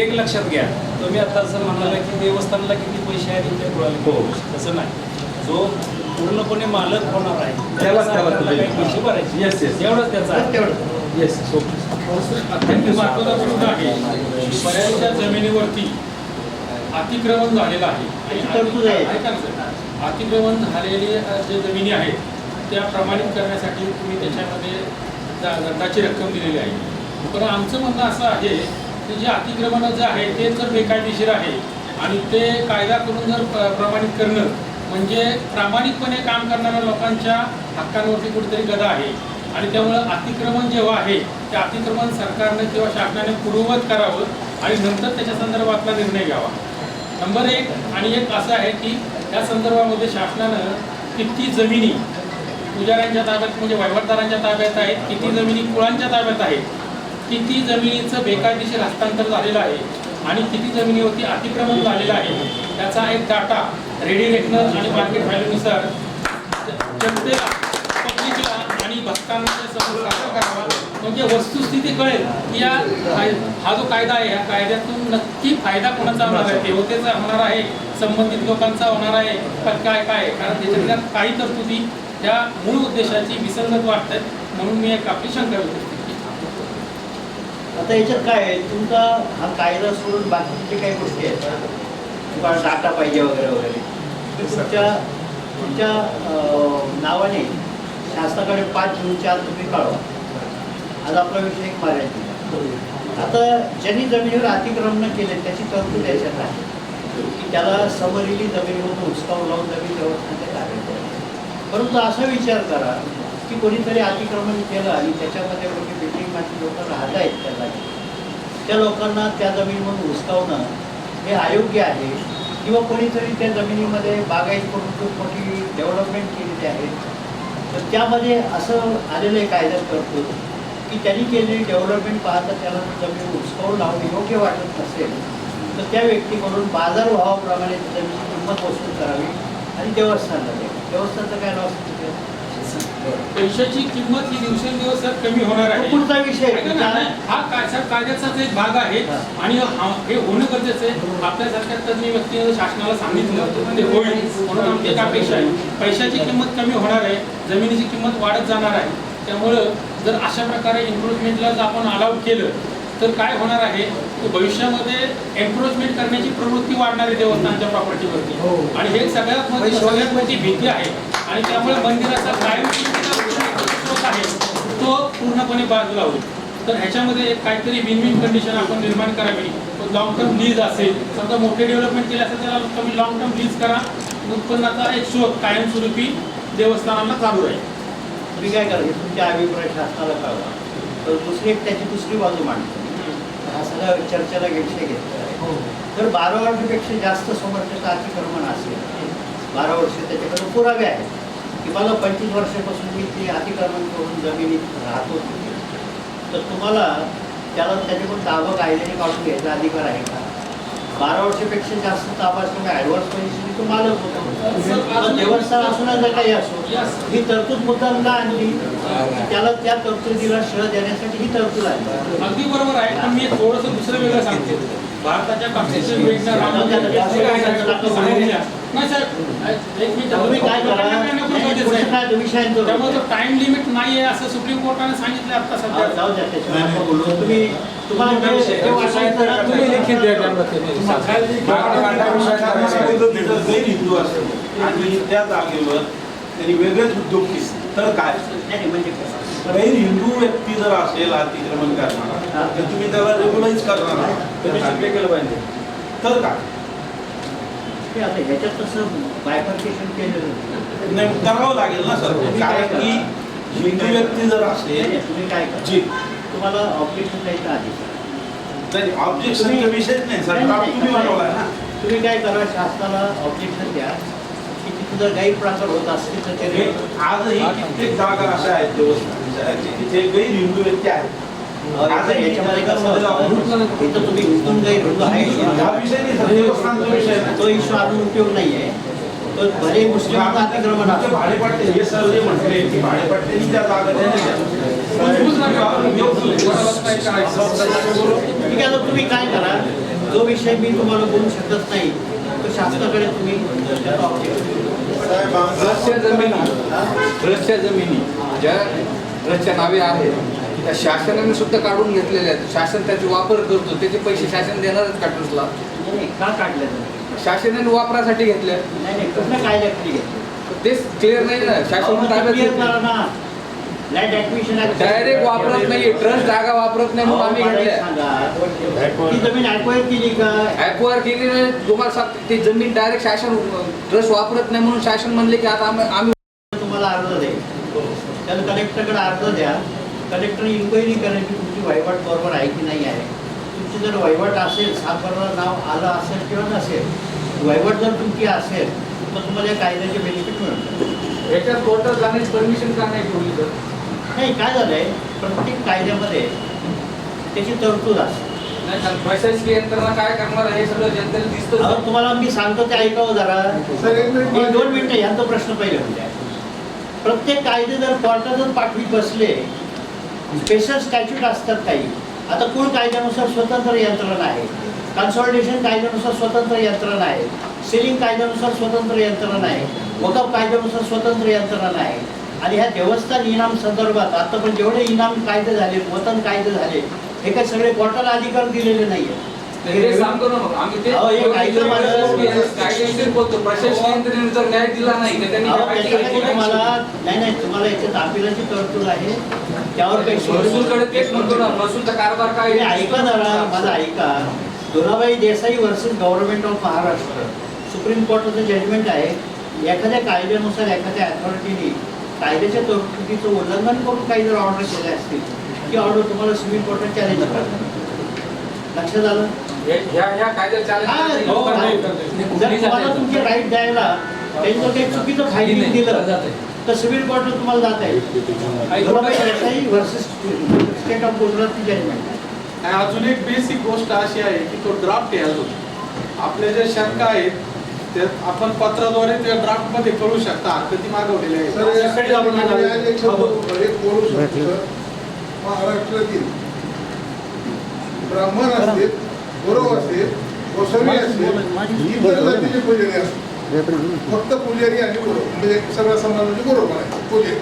एक लक्षात घ्या, तुम्ही आता असं म्हणाला की देवस्थानला किती पैसे आहेत ते हो. तसं नाही. जो पूर्णपणे मालक होणार आहे त्यालाच त्याला सरकारला काही पैसे भरायचे. येस येस एवढंच त्याचा आहे. तेवढं येस. अत्यंत महत्त्वाचा प्रश्न आहे. बऱ्याचशा जमिनीवरती अतिक्रमण झालेलं आहे. तरतूद आहे. ऐका ना सर, अतिक्रमण झालेली जे जमिनी आहेत त्या प्रमाणित करण्यासाठी तुम्ही त्याच्यामध्ये दंडाची रक्कम दिलेली आहे. पण आमचं म्हणणं असं आहे की जे अतिक्रमण जे आहे ते जर बेकायदेशीर आहे आणि ते कायदा करून जर प्रमाणित करणं म्हणजे प्रामाणिकपणे काम करणाऱ्या लोकांच्या हक्कांवरती कुठेतरी गदा आहे. आणि त्यामुळं अतिक्रमण जेव्हा आहे ते अतिक्रमण सरकारनं किंवा शासनाने पूर्ववत करावं आणि नंतर त्याच्या संदर्भातला निर्णय घ्यावा. नंबर 1 आणि एक असं आहे की त्या संदर्भामध्ये शासनानं किती जमिनी पुजाऱ्यांच्या ताब्यात म्हणजे वहिवाटदारांच्या ताब्यात आहेत, किती जमिनी कुळांच्या ताब्यात आहेत, किती जमिनीचं बेकायदेशीर हस्तांतर झालेलं आहे आणि किती जमिनीवरती अतिक्रमण झालेलं आहे त्याचा एक डाटा रेडी रेकनर आणि मार्केट व्हॅल्यूनुसार जनतेला, पब्लिकला आणि भक्तांना समोर सादर करावा. म्हणजे वस्तुस्थिती कळेल की हा जो कायदा आहे या कायद्यातून नक्की फायदा कोणाचा होणार आहे, देवतेचा होणार आहे, संबंधित लोकांचा होणार आहे पण काय कारण त्याच्यातल्या काही तरतुदी त्या मूळ उद्देशाची विसंगत वाटतात म्हणून मी एक आपली शंका व्यक्त केली. आता याच्यात काय आहे, तुमचा हा कायदा सोडून बाकीचे काही गोष्टी आहेत, तुम्हाला डाटा पाहिजे वगैरे वगैरे, तुमच्या नावाने शासनाकडे 5 जूनच्या आत तुम्ही कळवा. आज आपला विषय एक मारायची. आता ज्यांनी जमिनीवर अतिक्रमण केले त्याची तरतूद याच्यात आहे की त्याला समोरील जमिनीवरून हुसकावून लावून जमीन व्यवस्थेचे कार्य. परंतु असा विचार करा की कोणीतरी अतिक्रमण केलं आणि त्याच्यामध्ये मोठी बिल्डिंगमध्ये लोक राहत आहेत त्या लोकांना त्या जमिनीमधून हुसकावणं हे अयोग्य आहे किंवा कोणीतरी त्या जमिनीमध्ये बागायत करून खूप मोठी डेव्हलपमेंट केलेली आहे तर त्यामध्ये असं आलेलं आहे कायद्यात करतो की त्यांनी केलेली डेव्हलपमेंट पाहता त्याला जमीन हुसकावून लावणं योग्य वाटत नसेल तर त्या व्यक्तीकडून बाजारभावाप्रमाणे जमिनीची किंमत वसूल करावी आणि देवस्थानला द्यावी. देवस्थानचं काय लॉस पैशाची किंमत ही दिवसेंदिवस सर कमी होणार आहे. पुढचा विषय हा कायद्याचाच एक भाग आहे आणि हे होणं गरजेचं आहे. आपल्यासारख्या तज्ञ व्यक्तीने शासनाला सांगितलं ते होईल म्हणून आमची एक अपेक्षा आहे. पैशाची किंमत कमी होणार आहे, जमिनीची किंमत वाढत जाणार आहे. त्यामुळं जर अशा प्रकारे एन्क्रोचमेंटला जर आपण अलाउड केलं तर काय होणार आहे की भविष्यामध्ये एन्क्रोचमेंट करण्याची प्रवृत्ती वाढणार आहे देवस्थानच्या प्रॉपर्टीवरती आणि हे सगळ्यात मोठी भीती आहे आणि त्यामुळे मंदिराचा कायमस्वरूपीचा स्रोत आहे तो पूर्णपणे बाजूला होईल. तर ह्याच्यामध्ये एक काहीतरी विन विन कंडिशन आपण निर्माण करावी. लॉंग टर्म लीज असेल, समजा मोठे डेव्हलपमेंट केले असेल त्याला तुम्ही लॉंग टर्म लीज करा, उत्पन्नाचा एक स्रोत कायमस्वरूपी देवस्थानाला चालू राहील. तुम्ही काय करा, हे तुमच्या अभिप्राय शासनाला कळवा, तर दुसरी एक त्याची दुसरी बाजू मांडतो. हा सगळा चर्चेला विषय घेतला आहे. तर 12 वर्षापेक्षा जास्त समर्थक अतिक्रमण असेल, 12 वर्ष त्याच्याकडे पुरावे आहेत की मला 25 वर्षापासून मी ते अतिक्रमण करून जमिनीत राहत होतो, तर तुम्हाला त्याला त्याच्याकडून ताबा कायद्याने काढून घ्यायचा अधिकार आहे का? 12 वर्षापेक्षा जास्त ताबा असतो ॲडव्हान्स परिस्थिती तो मालक होतो. देवस्थान असो ना जर काही असो, ही तरतूद मुद्दामला आणली, त्याला त्या तरतुदीला श्रय देण्यासाठी ही तरतूद आहे. अगदी बरोबर आहे, पण मी थोडंसं दुसरं वेगळं सांगतो. भारताच्या काँस्टिट्यूशन योजना नाही सर, एक मिनिट, तुम्ही काय करा, त्यामुळे टाइम लिमिट नाही आहे असं सुप्रीम कोर्टाने सांगितलं आता सध्या. जाऊ द्या त्याच्यावर आपण बोलू. तुम्ही तुम्हाला जे वाटायचं ना, तुम्ही लिखित द्या त्यांना ते. जर हिंदू असेल आणि त्या जागेवर त्यांनी वेगळेच उद्योग केले तर काय? नाही म्हणजे कसं, गैर हिंदू व्यक्ती जर असेल अतिक्रमण करणार तर तुम्ही त्याला रेग्युलाइज करणार केलं पाहिजे तर काय? ते आता ह्याच्यात तसं बायफर्केशन केलेलं नाही करावं लागेल ना सर, कारण की हिंदू व्यक्ती जर असेल, तुम्ही काय करा, जी तुम्हाला ऑब्जेक्शन द्यायचं आधी नाही ऑब्जेक्शनचा विषयच नाही सर, तुम्ही बनवलाय ना. तुम्ही काय करा, शासनाला ऑब्जेक्शन द्या की तिथे जर गैरप्रकार होत असतील तर ते आजही कित्येक जागा अशा आहेत देवस्थानाच्या तिथे गैर हिंदू व्यक्ती आहेत. याच्यामध्ये कसं होतं, इथं तुम्ही हिंदू गैरहिंदू आहे हा विषय नाही सर, देवस्थानचा विषय नाही. तो इश्यू आणून उपयोग नाहीये. तर भले मुस्लिम अतिक्रमण आमचे असतं. भाडेपट्टे हे सर जे म्हटले की भाडेपट्ट्यांनी त्या जागा ठीक आहे, तर तुम्ही काय करा, जो विषय मी तुम्हाला बोलू शकत नाही तो शासनाकडे तुम्ही त्याचा ऑब्जेक्शन ट्रस्टच्या जमिनी ज्या ट्रस्टच्या नावे आहेत त्या शासनाने सुद्धा काढून घेतलेल्या आहेत. शासन त्याचा वापर करतो, त्याचे पैसे शासन देणारच का ट्रस्टला? नाही का काढलं तुम्ही? शासनाने वापरासाठी घेतल्या. नाही नाही कुठल्या कायद्याखाली घेतलं? तेच क्लिअर नाही ना. शासन क्लिअर करा ना. लँड ॲक्विजिशन डायरेक्ट वापरत नाही, ट्रस्ट जागा वापरत नाही म्हणून आम्ही घेतल्या. सांगा, ती जमीन ॲक्वायर केली का? ॲक्वायर केली नाही, तुम्हाला सांगते ती जमीन डायरेक्ट शासन ट्रस्ट वापरत नाही म्हणून शासन म्हणले की आता आम्ही तुम्हाला अर्ज द्या, त्याला कलेक्टरकडे अर्ज द्या. कलेक्टर इन्क्वायरी करेल की तुमची वहिवाट बरोबर आहे की नाही आहे. तुमची जर वहिवाट असेल, सातबाराला नाव आलं असेल किंवा नसेल, वहिवाट जर तुमची असेल तर तुम्हाला या कायद्याचे बेनिफिट मिळतात. याच्यात कोर्टात जाण्याची परमिशन का नाही ठेवली तर? नाही काय झालंय, प्रत्येक कायद्यामध्ये त्याची तरतूद असते. नाही, प्रशासकीय यंत्रणा काय करणार आहे हे सगळं जनतेला दिसतं. अहो, तुम्हाला मी सांगतो ते ऐकावं जरा. 1-2 मिनिटं यांचा प्रश्न पहिले म्हणजे प्रत्येक कायदे जर कोर्टातच पाठवी बसले, स्पेशल स्टॅच्यूट असतात काही. आता कुळ कायद्यानुसार स्वतंत्र यंत्रणा आहे, कन्सॉलिडेशन कायद्यानुसार स्वतंत्र यंत्रणा आहे, सिलिंग कायद्यानुसार स्वतंत्र यंत्रणा आहे, वकफ कायद्यानुसार स्वतंत्र यंत्रणा आहे. आणि ह्या देवस्थान इनाम संदर्भात आता पण जेवढे इनाम कायदे झाले, वतन कायदे झाले, हे काय सगळे कोर्टाला अधिकार दिलेले नाहीये. हे सांगतो ना मग आम्ही ते अहो, हे कायदा कायदेशीर बोलतो. प्रशासकीय यंत्रणेने जर न्याय दिला नाही तर त्यांनी अहो, काय त्याच्यासाठी करायचं? तुम्हाला नाही तुम्हाला याच्यात अपिलाची तरतूद आहे, त्यावर काही महसूलकडे तेच म्हणतो ना, महसूलचा कारभार काय तुम्ही ऐका जरा, माझं ऐका. Donabai Desai versus government of Maharashtra supreme कोर्टाचं जजमेंट आहे. एखाद्या कायद्यानुसार एखाद्या अथॉरिटीने कायद्याच्या तरतुदीचं उल्लंघन करून काही जर ऑर्डर केले असतील, ती ऑर्डर तुम्हाला सिव्हिल कोर्टात चॅलेंज करतात. लक्षात आलं? ह्या कायद्याला चॅलेंज हो, जर तुम्हाला तुमचे राईट द्यायला त्यांनी जर काही चुकीचं फायलिंग दिलं तर सिव्हिल कोर्टात तुम्हाला जाता येईल. दोनाबाई देसाई वर्सेस स्टेट ऑफ गुजरातची जजमेंट आहे. आणि अजून एक बेसिक गोष्ट अशी आहे की तो ड्राफ्ट आहे. अजून आपल्या ज्या शंका आहेत त्या आपण पत्राद्वारे त्या ड्राफ्ट मध्ये कळू शकता. हरकती मागवलेल्या आहेत. महाराष्ट्रातील ब्राह्मण असतील, गुरव असतील, गोसावी असतील, इतर जातीचे पुजारी असतील, फक्त पुजारी आणि गुरव म्हणजे सगळ्या समाजाचे गुरव म्हणायचे पुजारी.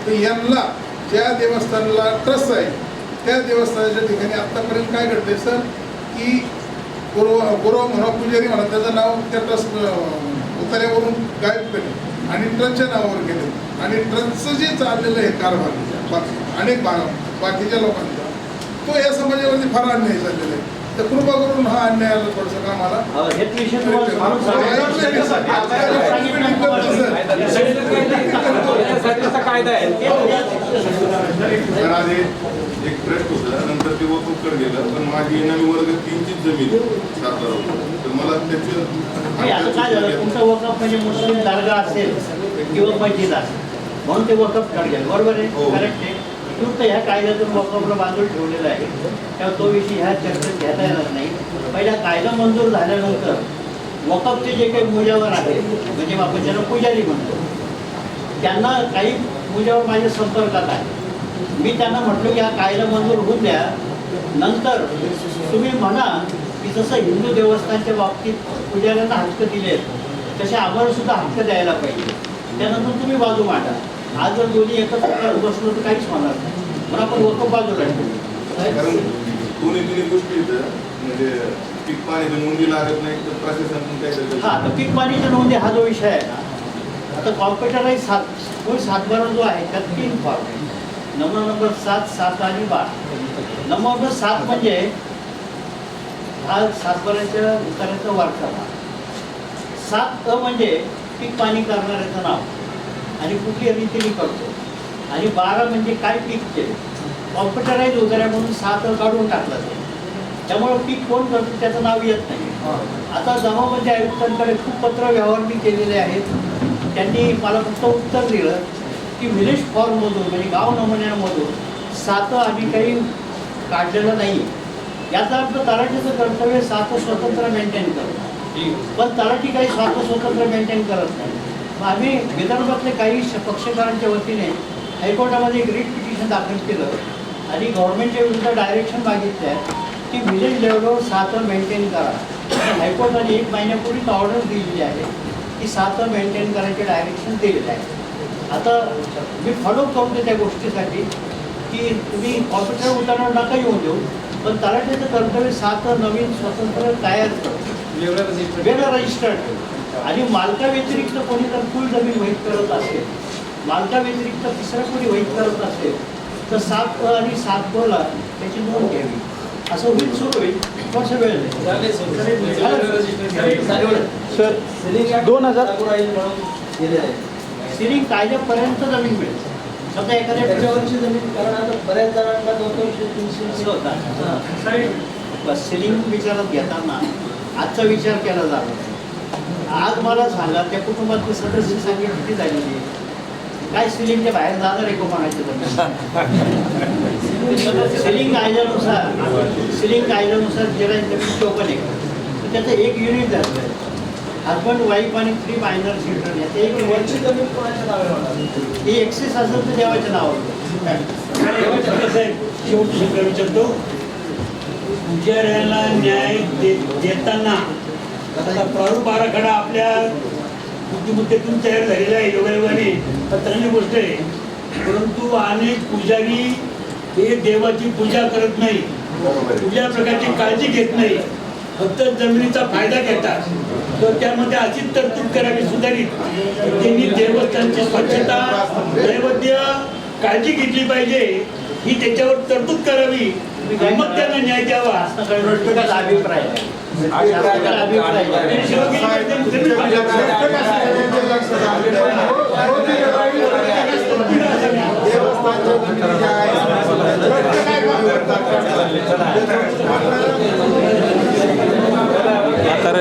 तर यांना ज्या देवस्थानाला ट्रस्ट आहे त्या देवस्थानाच्या ठिकाणी आत्तापर्यंत काय घडते सर की गुरव म्हणा, पुजारी म्हणा, त्याचं नाव त्या ट्रस्ट उतार्यावरून गायब केलं आणि ट्रस्टच्या नावावर केलं. आणि ट्रस्टचं जे चाललेलं आहे कारभार अनेक बाकीच्या लोकांचा तो या समाजावरती फार अन्याय झालेला आहे. तर कृपा करून हा अन्यायाला थोडंसं कामाला हेच विषय तुम्हाला सांगून याच्यासाठीचा कायदा आहे. तर आधी एक ट्रस्ट होतं, नंतर ते वकफकडे गेलं, पण माझी नवी वर्ग 3चीच जमीन सातारा होती. तर मला त्याची आता काय झालं, तुमचं वकफ म्हणजे मुस्लिम दर्गा असेल किंवा मस्जिद असेल म्हणून ते वकफ कडे गेलं, बरोबर आहे? हो. करेक्ट आहे. फक्त ह्या कायद्यातून वकफला बांधून ठेवलेला आहे, तेव्हा तो विषय ह्या चर्चेत घेता येणार नाही. पहिला कायदा मंजूर झाल्यानंतर वकफचे जे काही मुजावर आहेत, म्हणजे आपण ज्यांना पुजारी म्हणतो, त्यांना काही मुजावर माझ्या संपर्कात आहे. मी त्यांना म्हटलं की हा कायदा मंजूर होऊन द्या, नंतर तुम्ही म्हणा की जसं हिंदू देवस्थानच्या बाबतीत पुजाऱ्यांना हक्क दिले आहेत तसे आम्हाला सुद्धा हक्क द्यायला पाहिजे. त्यानंतर तुम्ही बाजू मांडा. आज जर दोन्ही एकत्र बसलो तर काहीच होणार नाही, पण आपण वकफ बाजूला ठेवू. कारण दोन्ही गोष्टी इथं म्हणजे पीक पाणी नोंदी लागत नाही तर प्रशासन काहीतरी. हा, तर पीक पाणीच्या नोंदी हा जो विषय आहे ना, आता कॉम्प्युटराईज सातबारा जो आहे त्यात 3 फॉर्म आहे. नंबर 7, 7 आणि 12. नंबर 7 म्हणजे हा सातबाऱ्याच्या उताराचा वारसा भाग. 7 म्हणजे पीक पाणी करणाऱ्याचं नाव आणि कुठली रीतीने करतो. आणि 12 म्हणजे काय पीक केले. कॉम्प्युटराईज उतार्या म्हणून 7 काढून टाकला जाईल, त्यामुळे पीक कोण करतो त्याचं नाव येत नाही. आता जमाबंदी आयुक्तांकडे खूप पत्र व्यवहार मी केलेले आहेत. त्यांनी मला फक्त उत्तर दिलं की व्हिलेज फॉर्ममधून म्हणजे गाव नमुन्यांमधून 7 आम्ही काही काढलेलं नाही. याचा अर्थ तलाठीचं कर्तव्य 7 स्वतंत्र मेंटेन करतो, पण तलाठी काही स्वतंत्र मेंटेन करत नाही. मग आम्ही विदर्भातले काही पक्षकारांच्या वतीने हायकोर्टामध्ये एक रिट पिटिशन दाखल केलं आणि गव्हर्नमेंटच्या विरुद्ध डायरेक्शन मागितलं आहे की व्हिलेज लेवलवर 7 मेंटेन करा. हायकोर्टाने 1 महिन्यापूर्वीच ऑर्डर दिलेली आहे की 7 मेंटेन करायचे डायरेक्शन दिलेलं आहे. आता मी फॉलो करतो त्या गोष्टीसाठी की तुम्ही कॉम्प्युटर उतरणार नका येऊन देऊ, पण तलाठीचं कर्तव्य 7 नवीन स्वतंत्र तयार करतो, वेगळं रजिस्टर्ड. आणि मालका व्यतिरिक्त कोणी जर फुल जमीन वहीत करत असेल, मालका व्यतिरिक्त तिसरा कोणी वहीत करत असेल तर 7 आणि 7 ला त्याची नोंद घ्यावी. असं होईल, सुरू होईल. थोडंसं वेळ नाही. सिलिंग कायद्यापर्यंत जमीन मिळेल. समजा एखाद्या वर्षी जमीन, कारण आता बऱ्याच जणांना 200-300 होता. सिलिंग विचारात घेताना आजचा विचार केला जातो. आज मला सांगा, त्या कुटुंबातले सदस्य संख्या किती झालेली आहे? काय सिलिंगच्या बाहेर जाणार आहे कोणाच्या सिलिंग कायद्यानुसार ज्याला जमीन 54 एकर तर त्याचं 1 युनिट झालं आहे. हजबंड वाईफ आणि 3 मायनर चिल्ड्रन याचं 1 युनिटची जमीन कोणाच्या नावावर ही एक्सेस असेल तर देवाच्या नावावर. शेवटी सगळं विचारतो, पुजाऱ्याला न्याय देताना आता प्रारूप आराखडा आपल्या बुद्धिमत्तेतून तयार झालेला आहे, योगायोगाने चांगली गोष्ट आहे. परंतु अनेक पुजारी हे देवाची पूजा करत नाही, कुठल्या प्रकारची काळजी घेत नाही, फक्त जमिनीचा फायदा घेतात. तर त्यामध्ये अशीच तरतूद करावी सुधारित. त्यांनी देवस्थानची स्वच्छता, दैवत्य काळजी घेतली पाहिजे, ही त्याच्यावर तरतूद करावी, मग त्यांना न्याय द्यावा. अभिप्राय तर